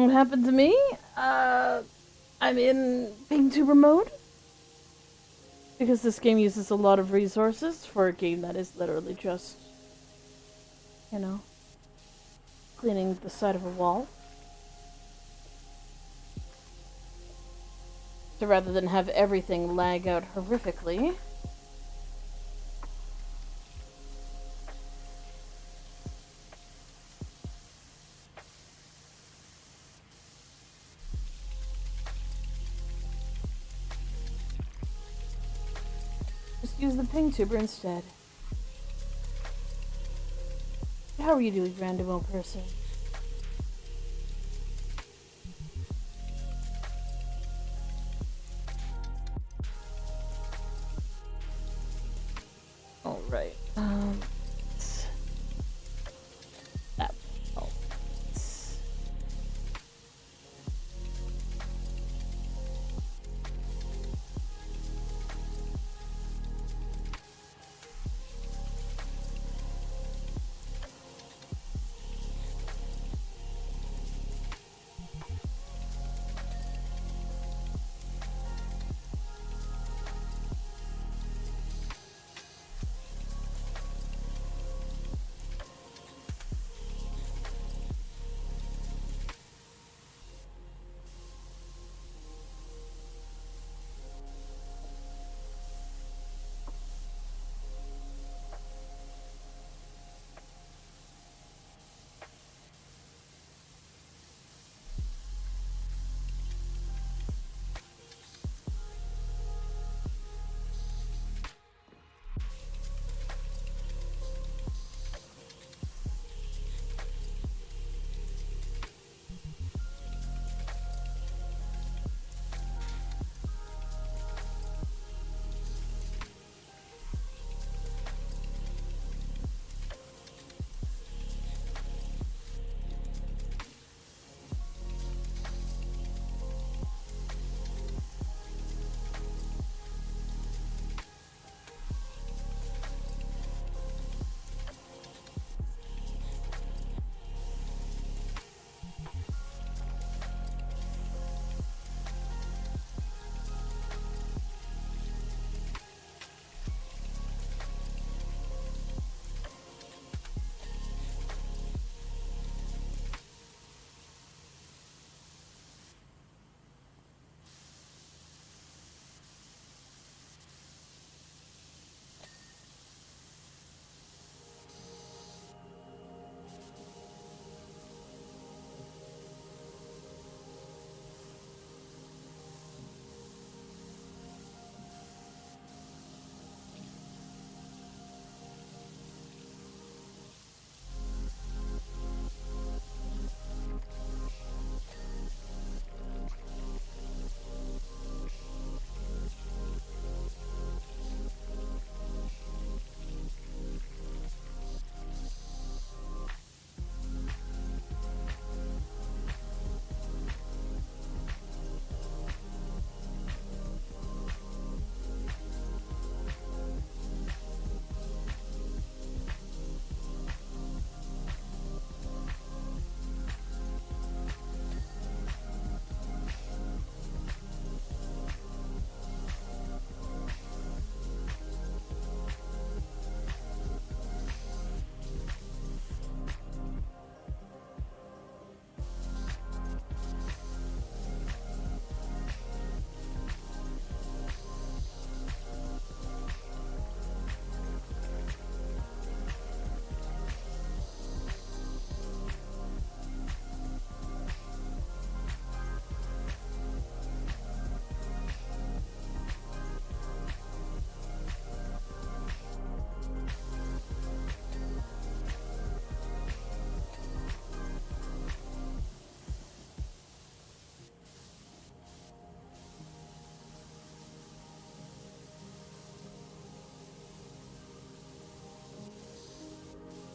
Speaker 1: won't happen to me. I'm in VTuber mode. Because this game uses a lot of resources for a game that is literally just, you know, cleaning the side of a wall. So rather than have everything lag out horrifically, just use the VTuber instead. How are you doing, random old person? All right. That. Oh.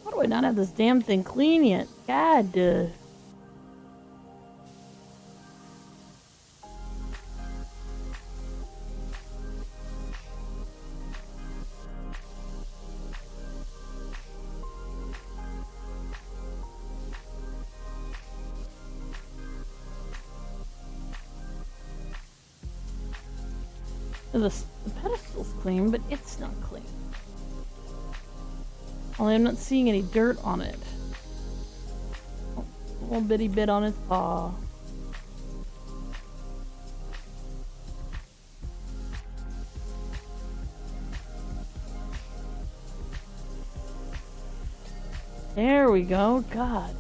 Speaker 1: How do I not have this damn thing clean yet? God. The pedestal's clean, but it's not clean. Only I'm not seeing any dirt on it. Oh, a little bitty bit on its paw. There we go. God.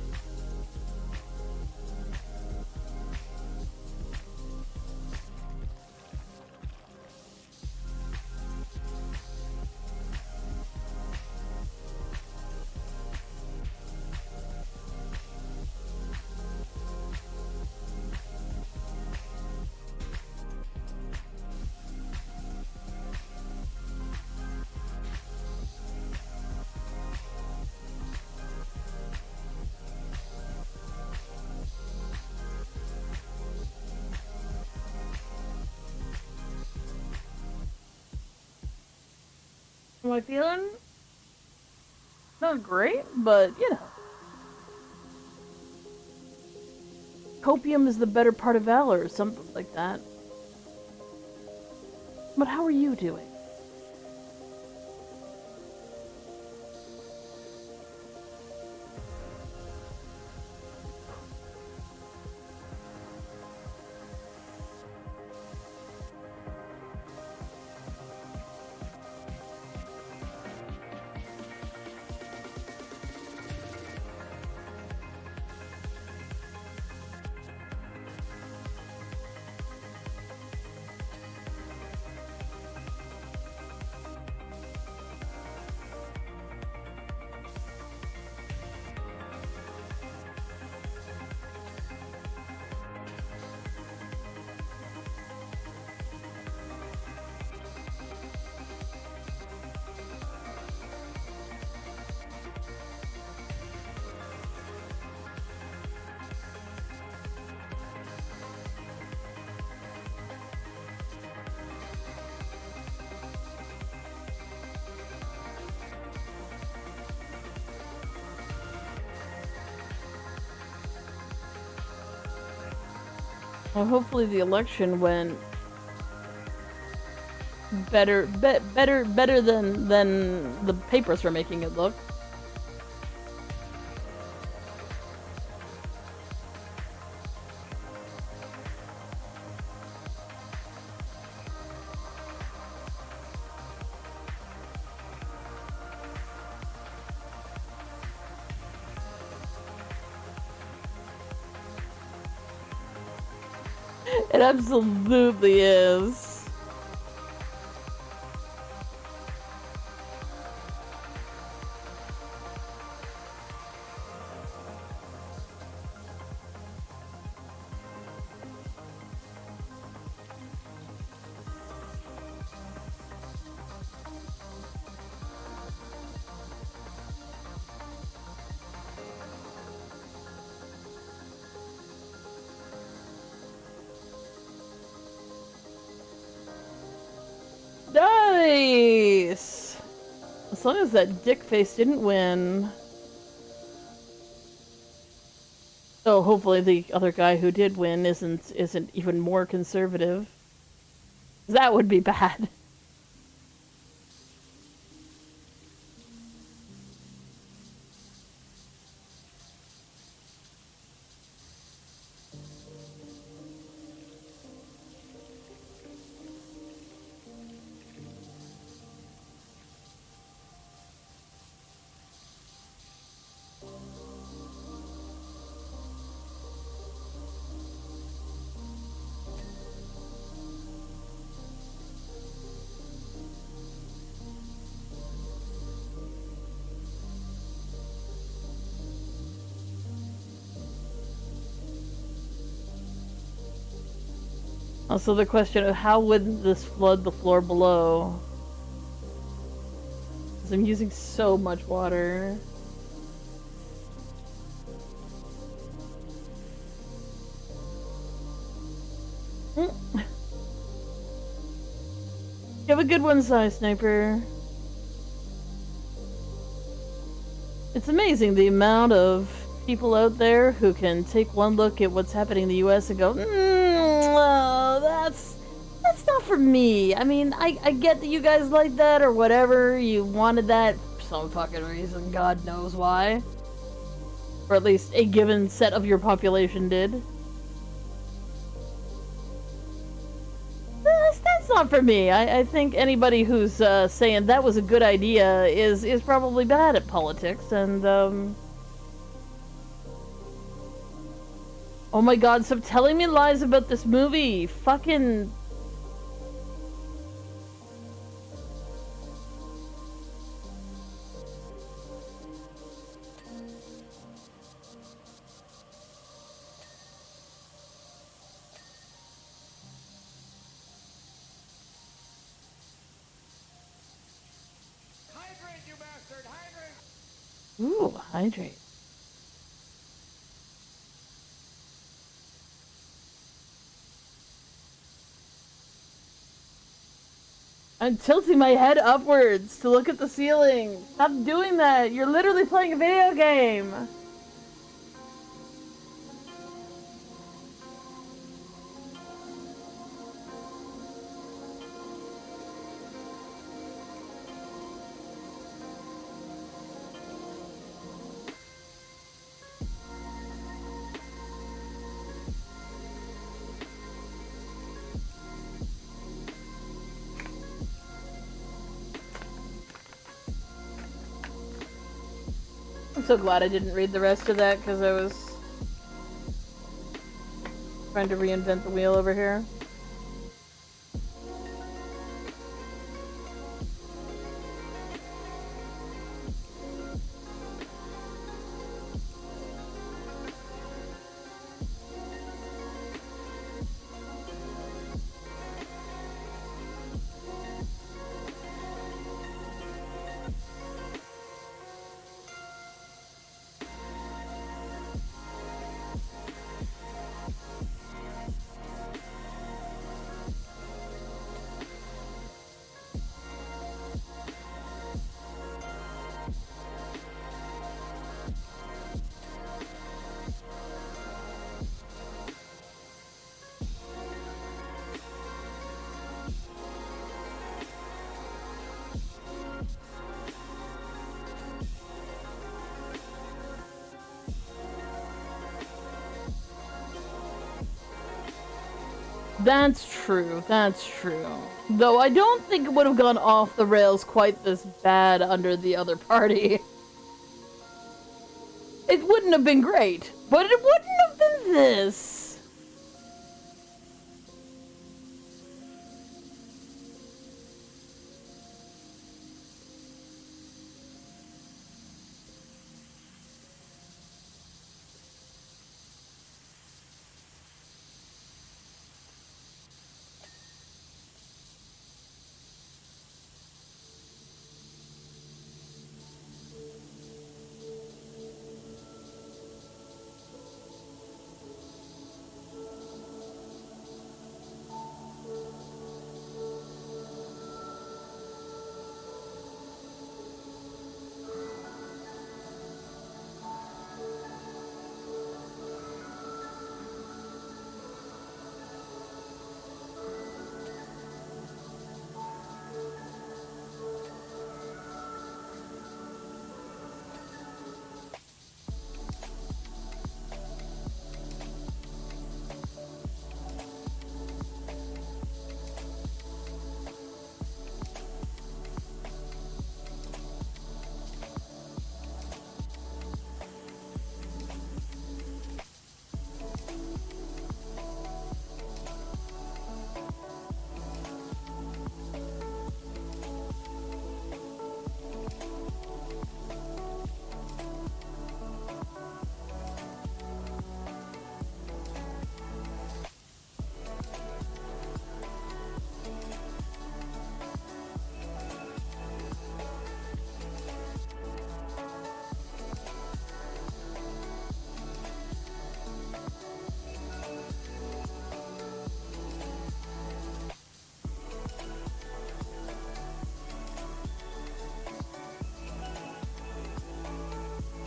Speaker 1: Am I feeling not great, but you know. Copium is the better part of valor, or something like that. But how are you doing? Well, hopefully the election went better than the papers were making it look. It absolutely is. Nice! As long as that dick face didn't win. Oh, hopefully the other guy who did win isn't even more conservative. That would be bad. Also the question of how would this flood the floor below? Because I'm using so much water. You have a good one, Sniper. It's amazing the amount of people out there who can take one look at what's happening in the US and go, well, that's That's not for me. I mean, I get that you guys like that or whatever. You wanted that for some fucking reason. God knows why. Or at least a given set of your population did. That's not for me. I think anybody who's saying that was a good idea is probably bad at politics, and oh my god, stop telling me lies about this movie. Fucking...
Speaker 5: Hydrate, you bastard! Hydrate!
Speaker 1: Ooh, hydrate. I'm tilting my head upwards to look at the ceiling. Stop doing that. You're literally playing a video game. I'm so glad I didn't read the rest of that because I was trying to reinvent the wheel over here. That's true, that's true. Though I don't think it would have gone off the rails quite this bad under the other party. It wouldn't have been great, but it wouldn't have been this.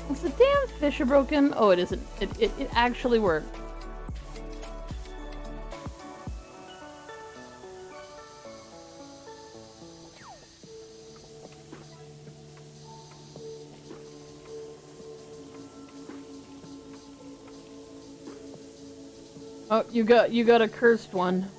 Speaker 1: Is the damn fisher broken? Oh, it isn't. It actually worked. Oh, you got a cursed one.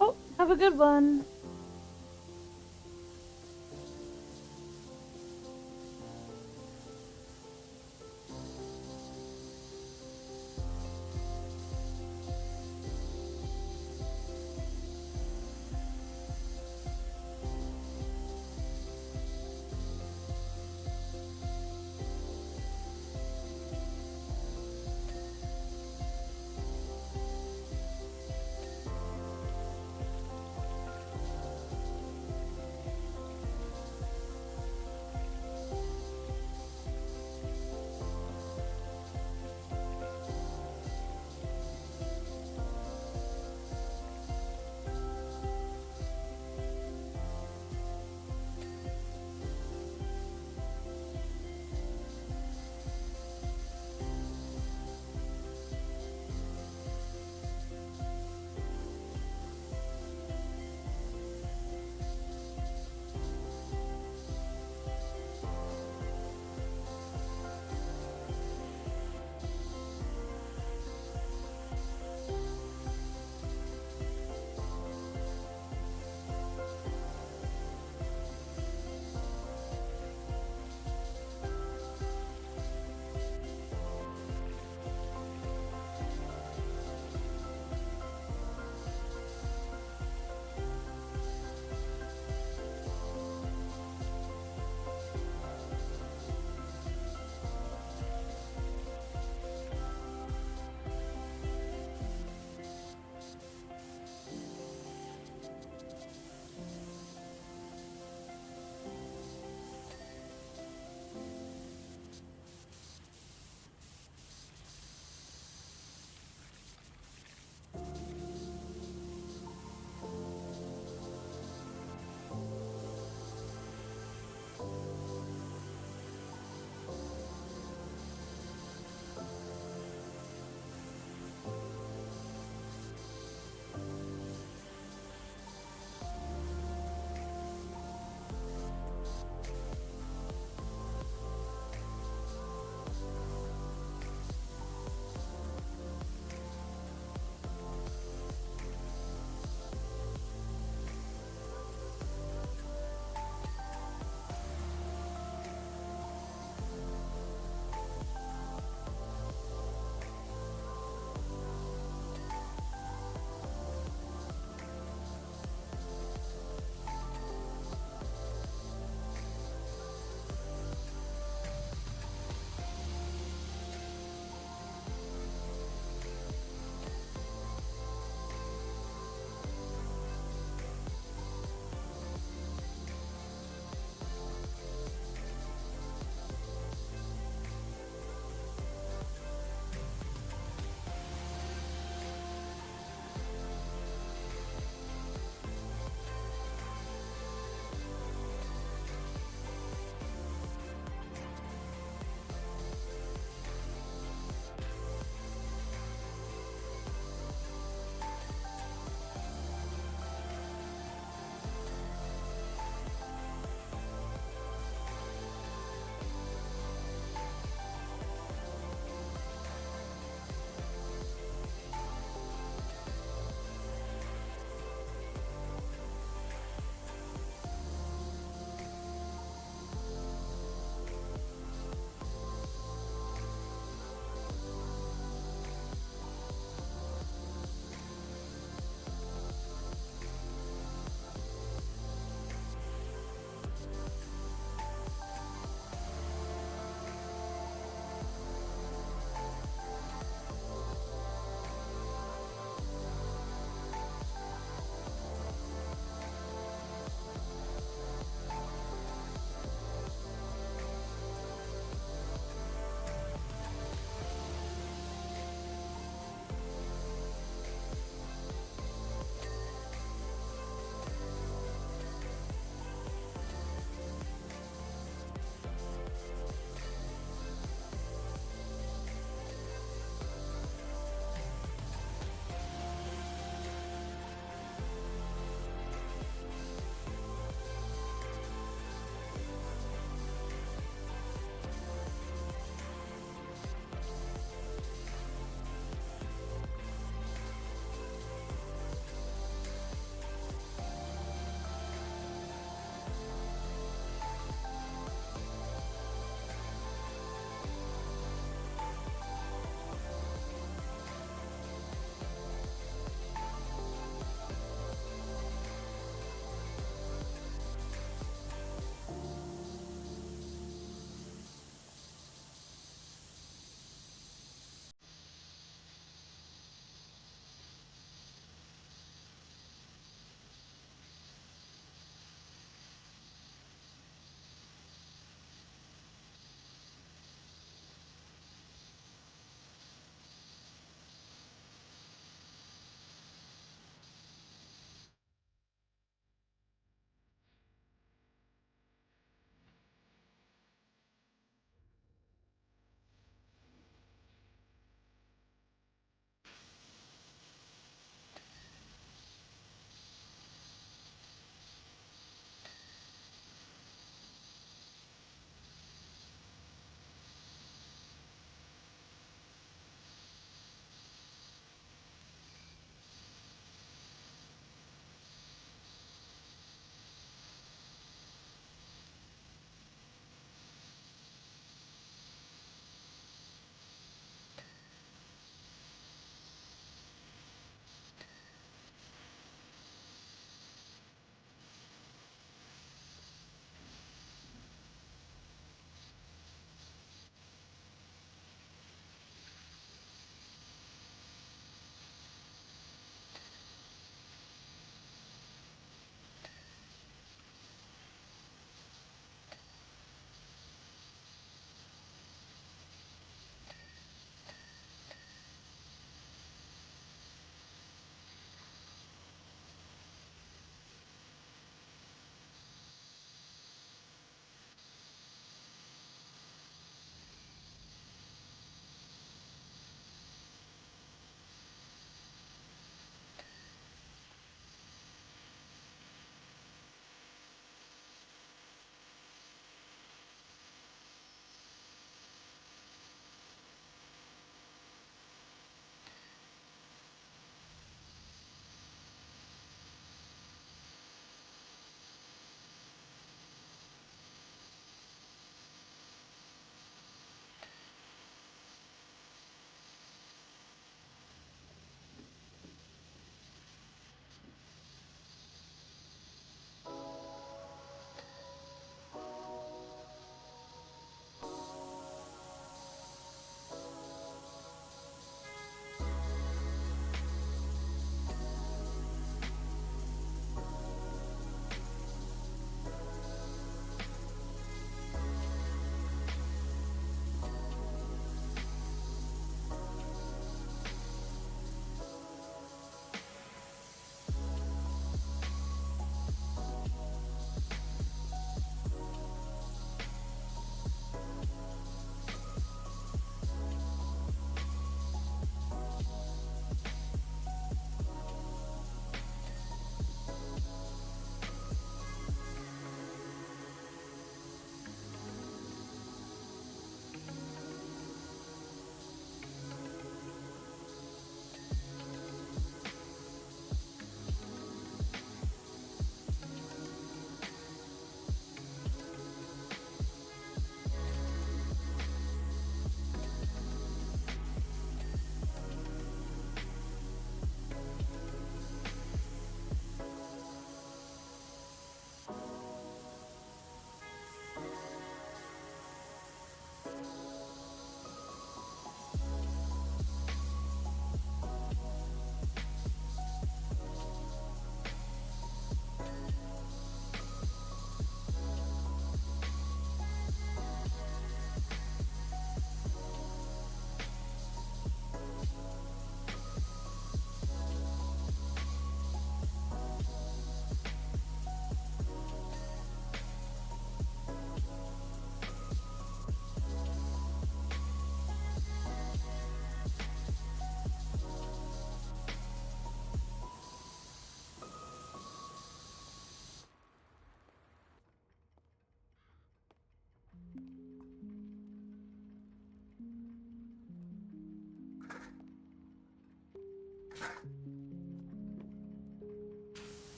Speaker 1: Oh, have a good one.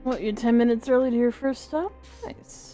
Speaker 1: What, you're 10 minutes early to your first stop? Nice.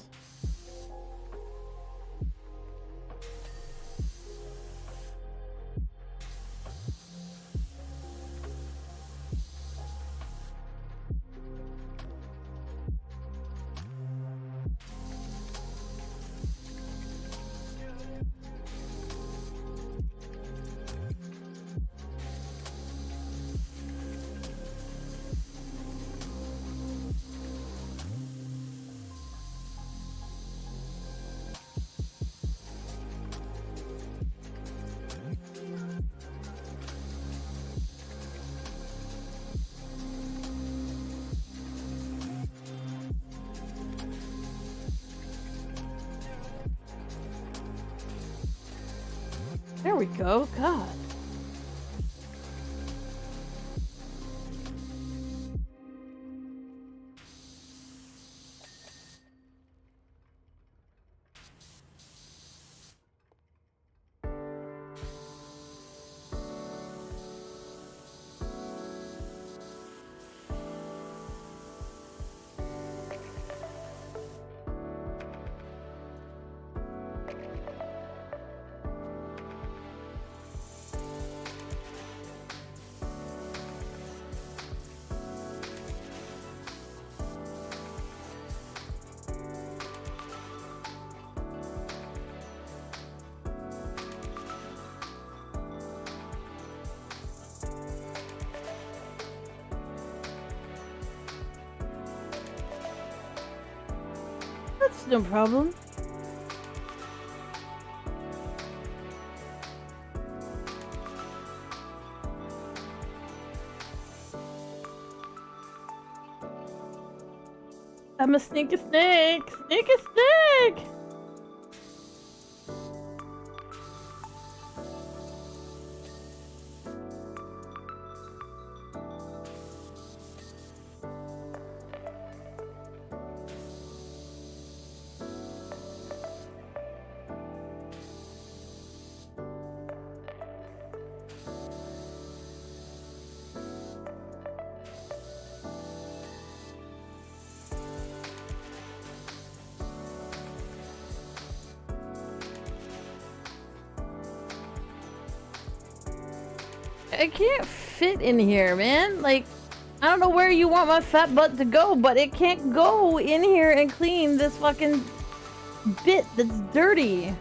Speaker 1: There we go. God. That's no problem. I'm a sneaky snake! Sneaky snake! I can't fit in here, man. Like, I don't know where you want my fat butt to go, but it can't go in here and clean this fucking bit that's dirty.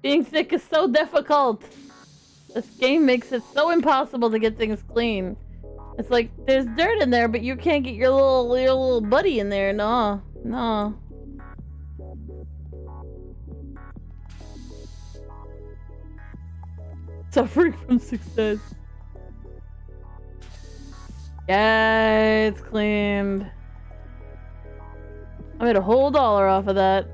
Speaker 1: Being sick is so difficult. This game makes it so impossible to get things clean. It's like there's dirt in there, but you can't get your little buddy in there. No, no. Suffering from success. Yeah, it's cleaned. I made a whole $1 off of that.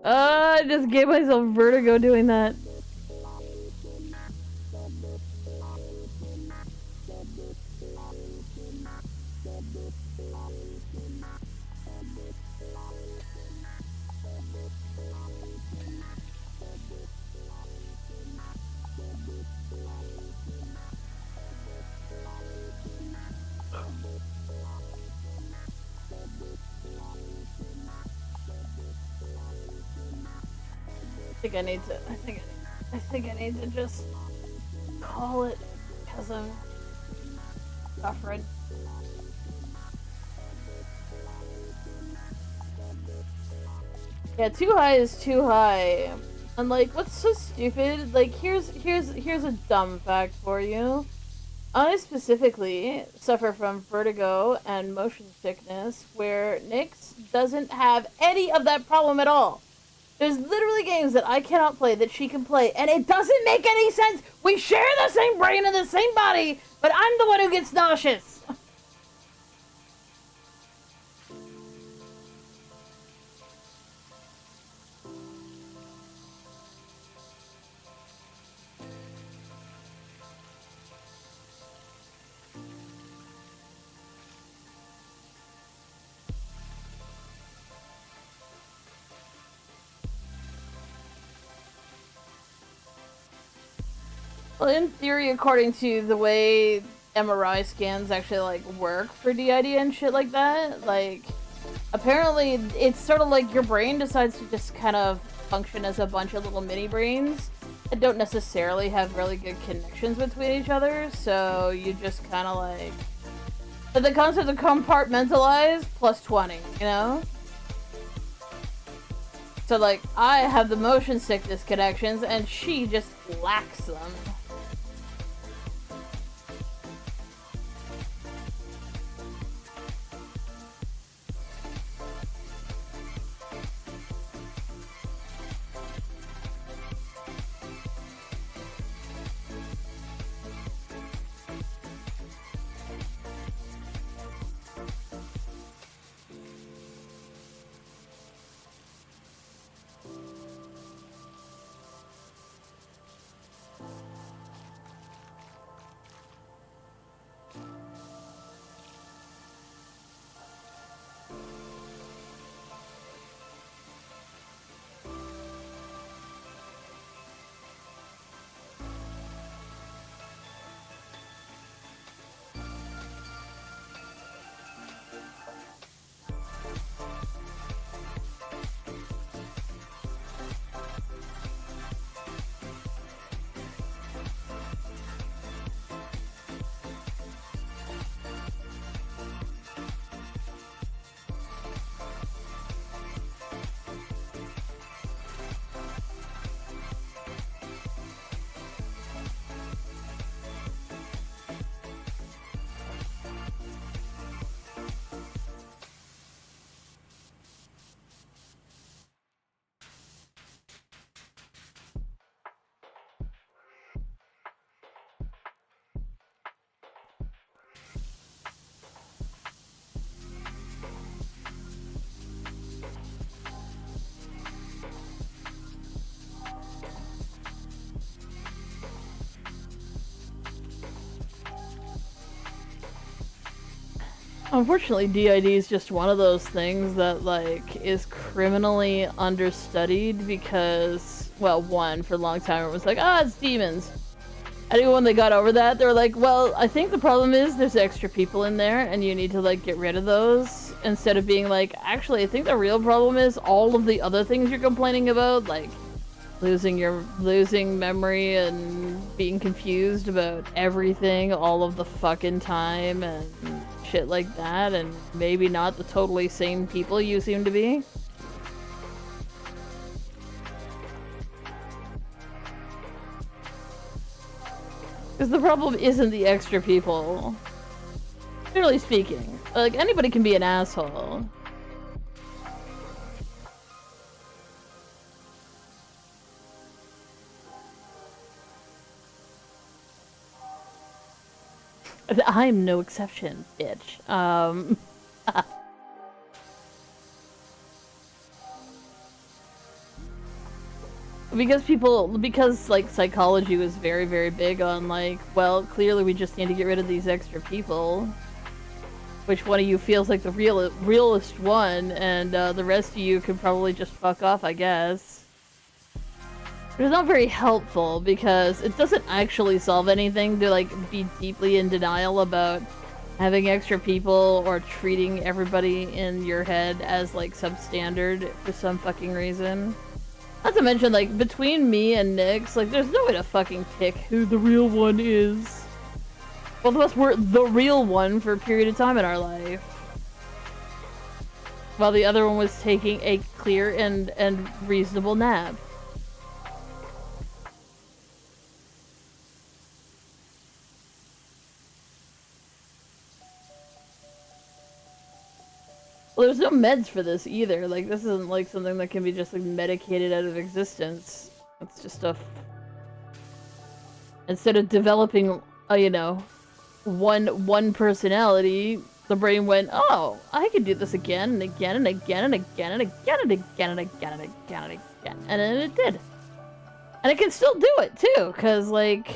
Speaker 1: I just gave myself vertigo doing that. I think I need to just call it because I'm suffering. Yeah, too high is too high. And like, what's so stupid? Like, here's a dumb fact for you. I specifically suffer from vertigo and motion sickness, where Nyx doesn't have any of that problem at all. There's literally games that I cannot play that she can play, and it doesn't make any sense. We share the same brain and the same body, but I'm the one who gets nauseous. Well, in theory, according to the way MRI scans actually, like, work for DID and shit like that, like, apparently it's sort of like your brain decides to just kind of function as a bunch of little mini brains that don't necessarily have really good connections between each other, so you just kind of like... But the concept of compartmentalize plus 20, you know? So, like, I have the motion sickness connections, and she just lacks them. Unfortunately, DID is just one of those things that, like, is criminally understudied because, well, one, for a long time it was like, ah, it's demons. And even when they got over that, they were like, well, I think the problem is there's extra people in there and you need to, like, get rid of those. Instead of being like, actually, I think the real problem is all of the other things you're complaining about, like losing memory and being confused about everything all of the fucking time and shit like that, and maybe not the totally sane people you seem to be. Because the problem isn't the extra people. Generally speaking. Like, anybody can be an asshole. I'm no exception, bitch. Because like psychology was very, very big on like, well, clearly we just need to get rid of these extra people. Which one of you feels like the realest one, and the rest of you could probably just fuck off, I guess. It's not very helpful because it doesn't actually solve anything to like be deeply in denial about having extra people or treating everybody in your head as like substandard for some fucking reason. Not to mention, like, between me and Nyx, like, there's no way to fucking pick who the real one is. Both of us were the real one for a period of time in our life. while the other one was taking a clear and reasonable nap. Well, there's no meds for this either. Like, this isn't like something that can be just like medicated out of existence. It's just a... Instead of developing, you know, one personality, the brain went, oh, I could do this again and again and again and again and again and again and again and again and again. And then it did. And it can still do it too, because like...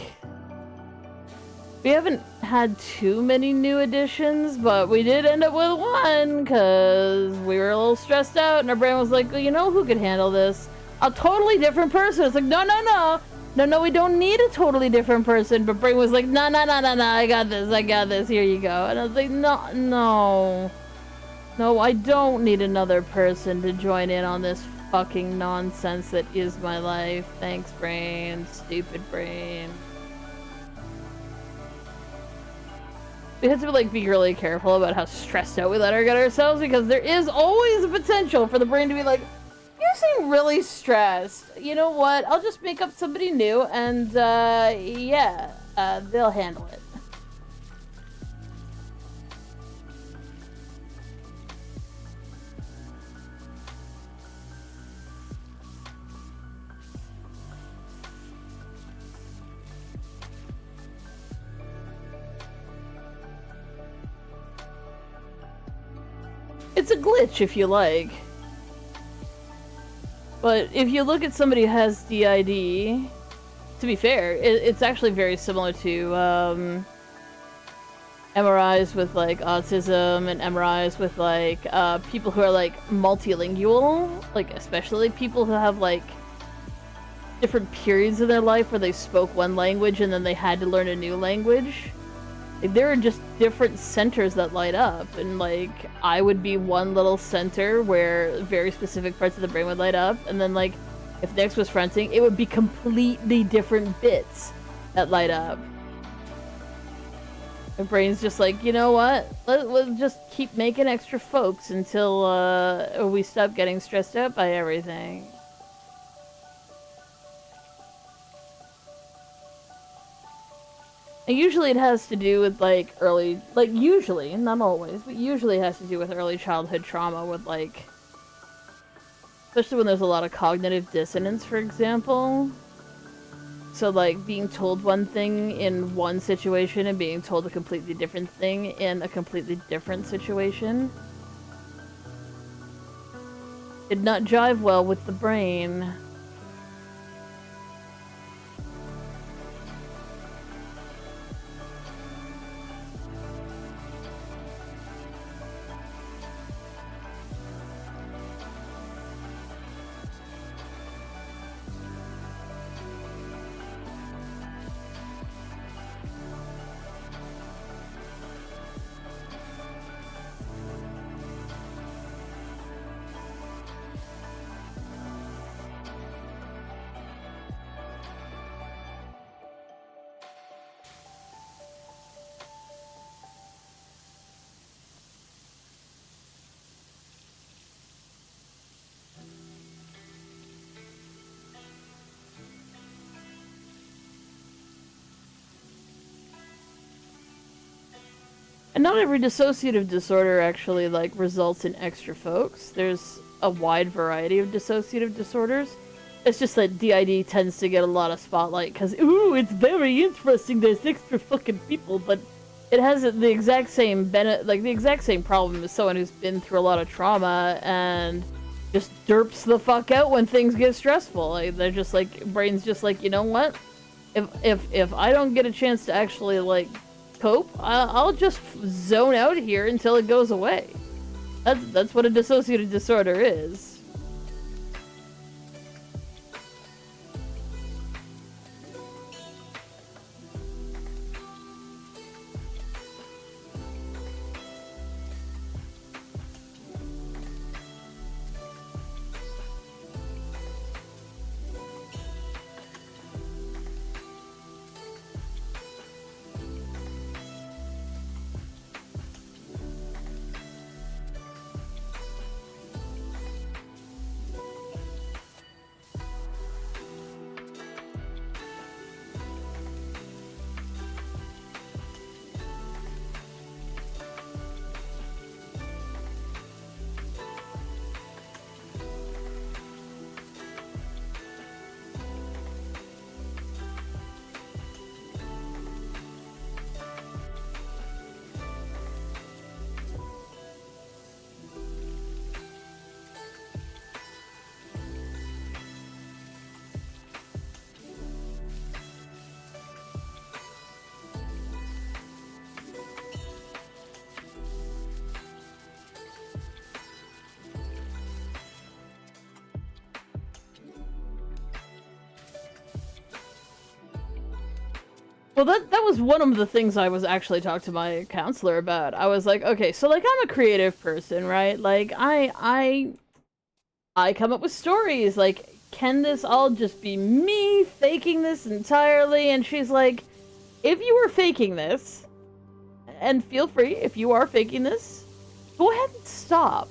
Speaker 1: We haven't had too many new additions, but we did end up with one, because we were a little stressed out, and our brain was like, well, you know who could handle this? A totally different person. It's like, no, no, no. No, no, we don't need a totally different person. But brain was like, no, no, no, no, no, I got this, here you go. And I was like, no, no. No, I don't need another person to join in on this fucking nonsense that is my life. Thanks, brain. Stupid brain. We have to like be really careful about how stressed out we let her get ourselves, because there is always a potential for the brain to be like, you seem really stressed. You know what? I'll just make up somebody new and yeah, they'll handle it. It's a glitch, if you like. But if you look at somebody who has DID, to be fair, it's actually very similar to MRIs with like autism and MRIs with like people who are like multilingual, like especially people who have like different periods in their life where they spoke one language and then they had to learn a new language. Like, there are just different centers that light up, and like I would be one little center where very specific parts of the brain would light up, and then like if Nyx was fronting, it would be completely different bits that light up. My brain's just like, you know what? Let's just keep making extra folks until we stop getting stressed out by everything. And usually it has to do with like early, like usually, not always, but usually it has to do with early childhood trauma with like, especially when there's a lot of cognitive dissonance, for example. So like being told one thing in one situation and being told a completely different thing in a completely different situation did not jive well with the brain. And not every dissociative disorder actually, like, results in extra folks. There's a wide variety of dissociative disorders. It's just that DID tends to get a lot of spotlight because, ooh, it's very interesting, there's extra fucking people, but it has the exact same the exact same problem as someone who's been through a lot of trauma and just derps the fuck out when things get stressful. Like, they're just like, brain's just like, you know what? If I don't get a chance to actually, like, cope, I'll just zone out here until it goes away. That's what a dissociative disorder is. Well, that was one of the things I was actually talking to my counselor about. I was like, okay, so like I'm a creative person, right? Like I come up with stories. Like, can this all just be me faking this entirely? And she's like, if you were faking this, and feel free if you are faking this, go ahead and stop.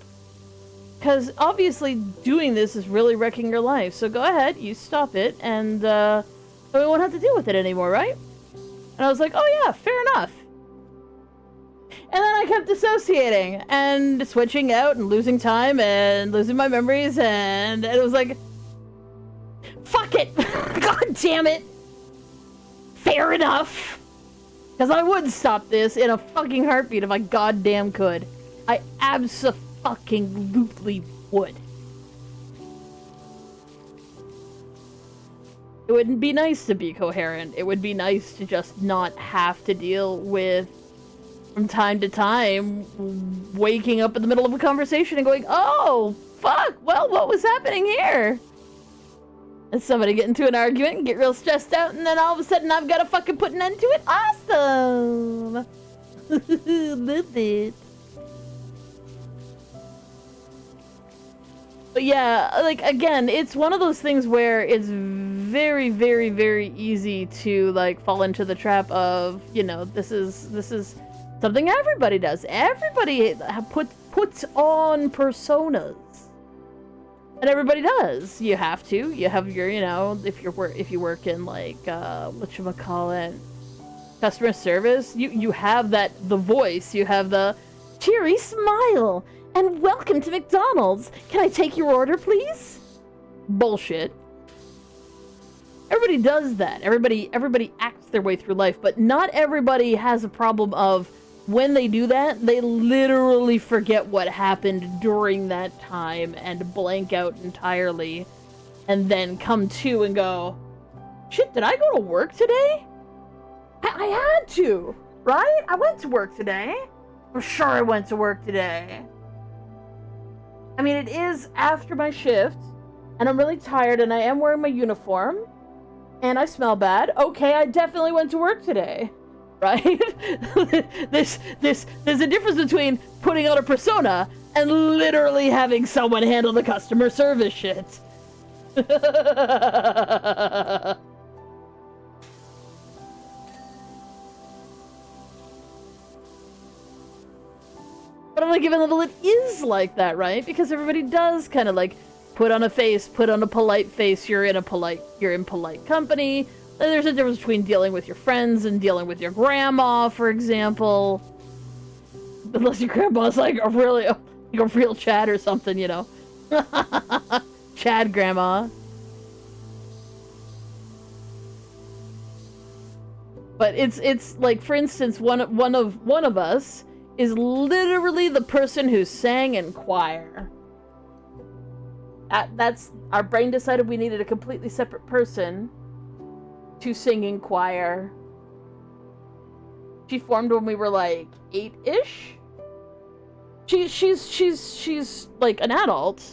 Speaker 1: Because obviously doing this is really wrecking your life. So go ahead, you stop it, and we won't have to deal with it anymore, right? And I was like, oh yeah, fair enough. And then I kept dissociating and switching out and losing time and losing my memories, and it was like, fuck it! God damn it! Fair enough! Because I would stop this in a fucking heartbeat if I goddamn could. I abso-fucking-lutely would. It wouldn't be nice to be coherent. It would be nice to just not have to deal with, from time to time, waking up in the middle of a conversation and going, oh, fuck, well, what was happening here? And somebody get into an argument and get real stressed out, and then all of a sudden I've got to fucking put an end to it? Awesome! Love it. But yeah, like, again, it's one of those things where it's very, very, very easy to, like, fall into the trap of, you know, this is something everybody does. Everybody puts on personas. And everybody does. You have to. You have your, you know, if you work in, like, whatchamacallit, customer service, you have the voice, you have the cheery smile, and welcome to McDonald's. Can I take your order, please? Bullshit. Everybody does that. Everybody acts their way through life, but not everybody has a problem of, when they do that, they literally forget what happened during that time and blank out entirely, and then come to and go, shit, did I go to work today? I had to, right? I went to work today. I'm sure I went to work today. I mean, it is after my shift, and I'm really tired, and I am wearing my uniform, and I smell bad. Okay, I definitely went to work today. Right? There's a difference between putting on a persona and literally having someone handle the customer service shit. But on a given level, it is like that, right? Because everybody does kind of like put on a face, put on a polite face. You're in polite company. There's a difference between dealing with your friends and dealing with your grandma, for example. Unless your grandma's like a real Chad or something, you know. Chad grandma. But it's like, for instance, one of us is literally the person who sang in choir. That's our brain decided we needed a completely separate person to sing in choir. She formed when we were like 8-ish. She's like an adult,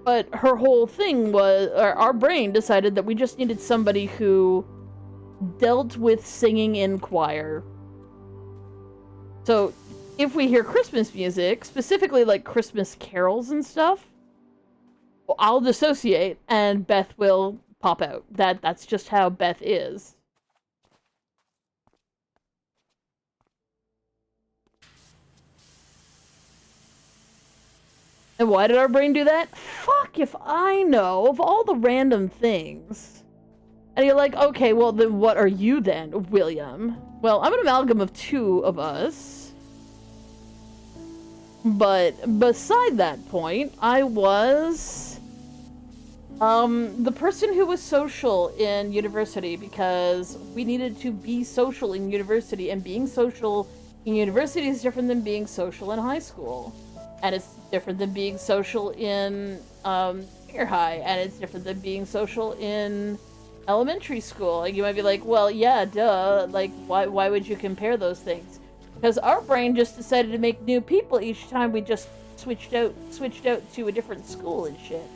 Speaker 1: but her whole thing was, or our brain decided that we just needed somebody who dealt with singing in choir. So if we hear Christmas music, specifically like Christmas carols and stuff, I'll dissociate and Beth will pop out. That's just how Beth is. And why did our brain do that? Fuck if I know, of all the random things. And you're like, okay, well then what are you then, William? Well, I'm an amalgam of two of us. But beside that point, I was the person who was social in university, because we needed to be social in university, and being social in university is different than being social in high school. And it's different than being social in junior high, and it's different than being social in elementary school. Like, you might be like, well, yeah, duh, like, why would you compare those things? Because our brain just decided to make new people each time we just switched out to a different school and shit.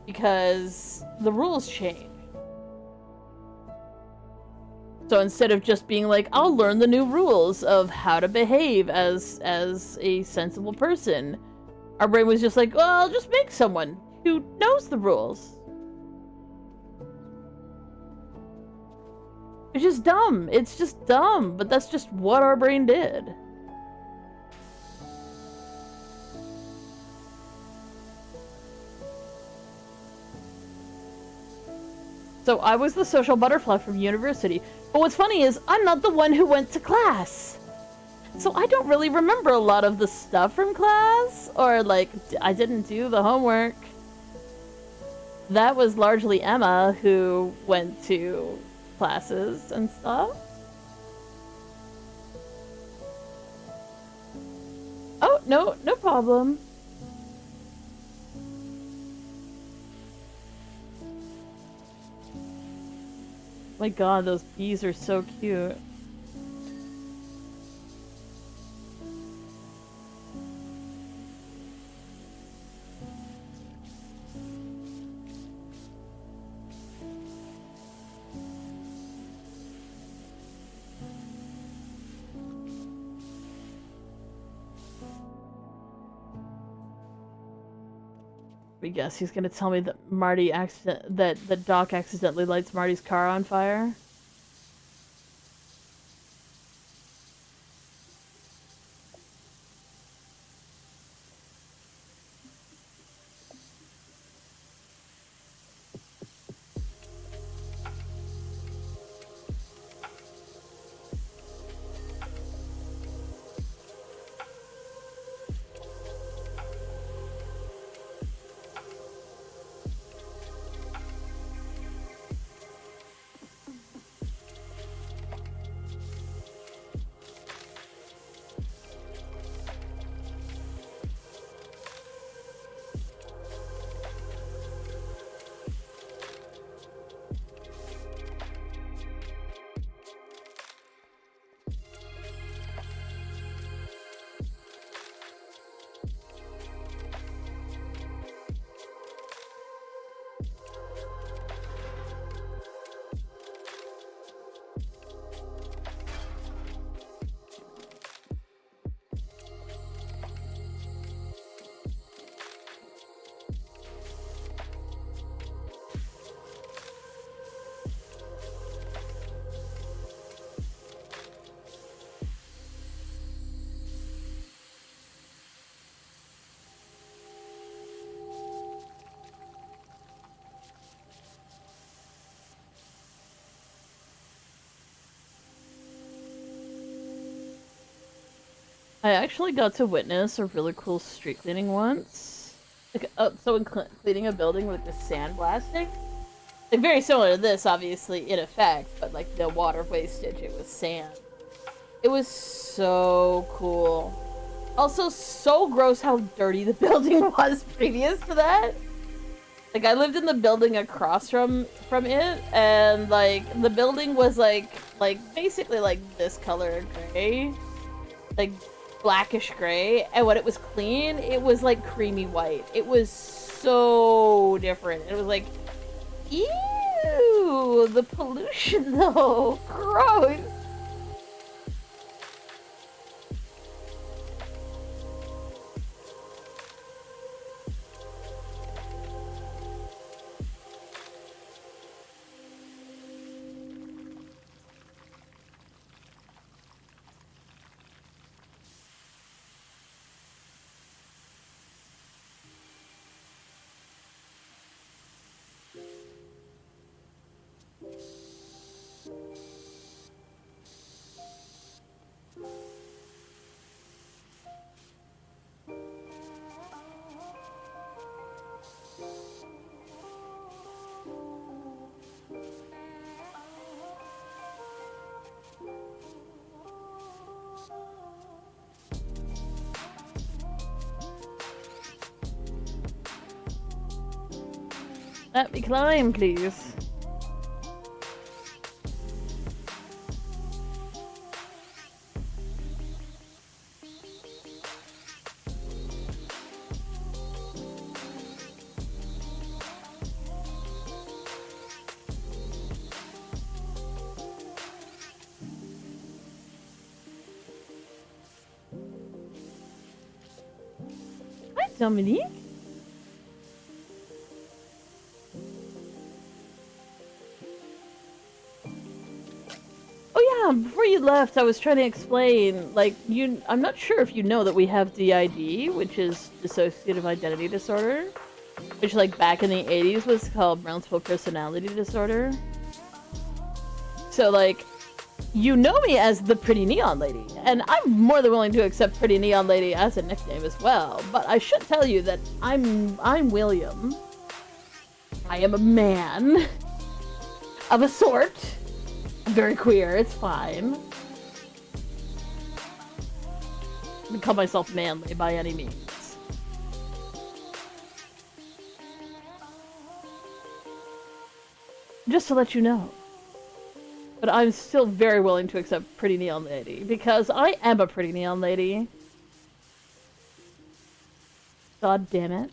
Speaker 1: Because the rules change. So instead of just being like, I'll learn the new rules of how to behave as a sensible person, our brain was just like, well, I'll just make someone who knows the rules. It's just dumb. It's just dumb, but that's just what our brain did. So I was the social butterfly from university. But what's funny is I'm not the one who went to class. So I don't really remember a lot of the stuff from class, or like I didn't do the homework. That was largely Emma who went to classes and stuff. Oh, no problem. My god, those bees are so cute. I guess he's gonna tell me that that Doc accidentally lights Marty's car on fire. I actually got to witness a really cool street cleaning once. Like, so in cleaning a building with the sandblasting, like very similar to this, obviously in effect, but like the water wastage, it was sand. It was so cool. Also, so gross how dirty the building was previous to that. Like, I lived in the building across from it, and like the building was like basically like this color gray, like blackish gray, and when it was clean, it was like creamy white. It was so different. It was like, ew, the pollution though, gross. Let me climb, please. Dominique? Oh yeah, before you left, I was trying to explain, like, I'm not sure if you know that we have DID, which is dissociative identity disorder, which, like, back in the 80s was called multiple personality disorder. So, like, you know me as the Pretty Neon Lady, and I'm more than willing to accept Pretty Neon Lady as a nickname as well, but I should tell you that I'm William. I am a man. Of a sort. I'm very queer, it's fine. I call myself manly by any means. Just to let you know. But I'm still very willing to accept Pretty Neon Lady, because I am a Pretty Neon Lady. God damn it.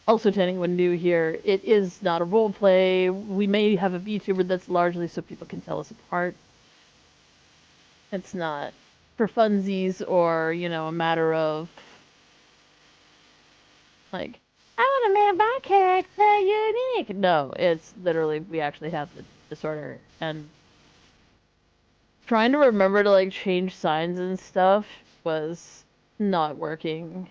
Speaker 1: Also, to anyone new here, it is not a role play. We may have a VTuber that's largely so people can tell us apart. It's not for funsies or, you know, a matter of, like, I want to make my character unique. No, it's literally, we actually have the disorder. And trying to remember to, like, change signs and stuff was not working.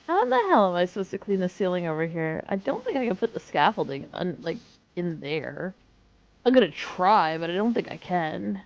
Speaker 1: How the hell am I supposed to clean the ceiling over here? I don't think I can put the scaffolding like in there. I'm gonna try, but I don't think I can.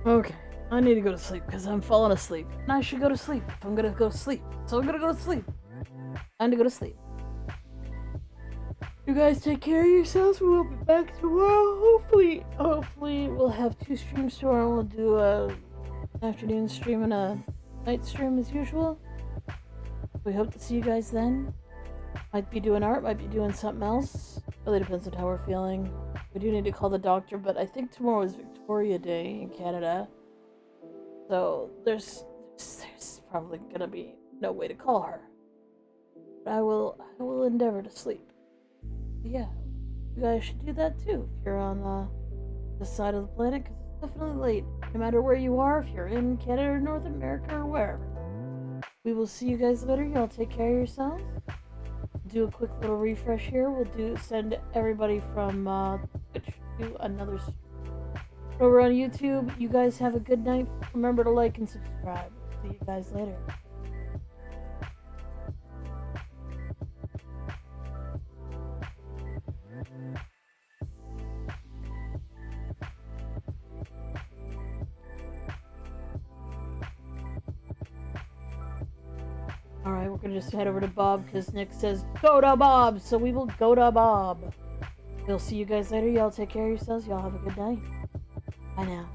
Speaker 1: Okay, I need to go to sleep because I'm falling asleep. And I should go to sleep if I'm gonna go to sleep. So I'm gonna go to sleep. Time to go to sleep. You guys take care of yourselves. We'll be back tomorrow. Hopefully we'll have 2 streams tomorrow. We'll do a afternoon stream and a night stream as usual. We hope to see you guys then. Might be doing art, might be doing something else. Really depends on how we're feeling. We do need to call the doctor, but I think tomorrow is Victoria Day in Canada. So there's probably gonna be no way to call her. But I will endeavor to sleep. But yeah, you guys should do that too if you're on this side of the planet, because it's definitely late. No matter where you are, if you're in Canada or North America or wherever. We will see you guys later. Y'all take care of yourselves. Do a quick little refresh here. We'll send everybody from Twitch to another stream. Over on YouTube, you guys have a good night. Remember to like and subscribe. See you guys later. Alright, we're gonna just head over to Bob because Nick says go to Bob, so we will go to Bob. We'll see you guys later. Y'all take care of yourselves. Y'all have a good night. Bye now.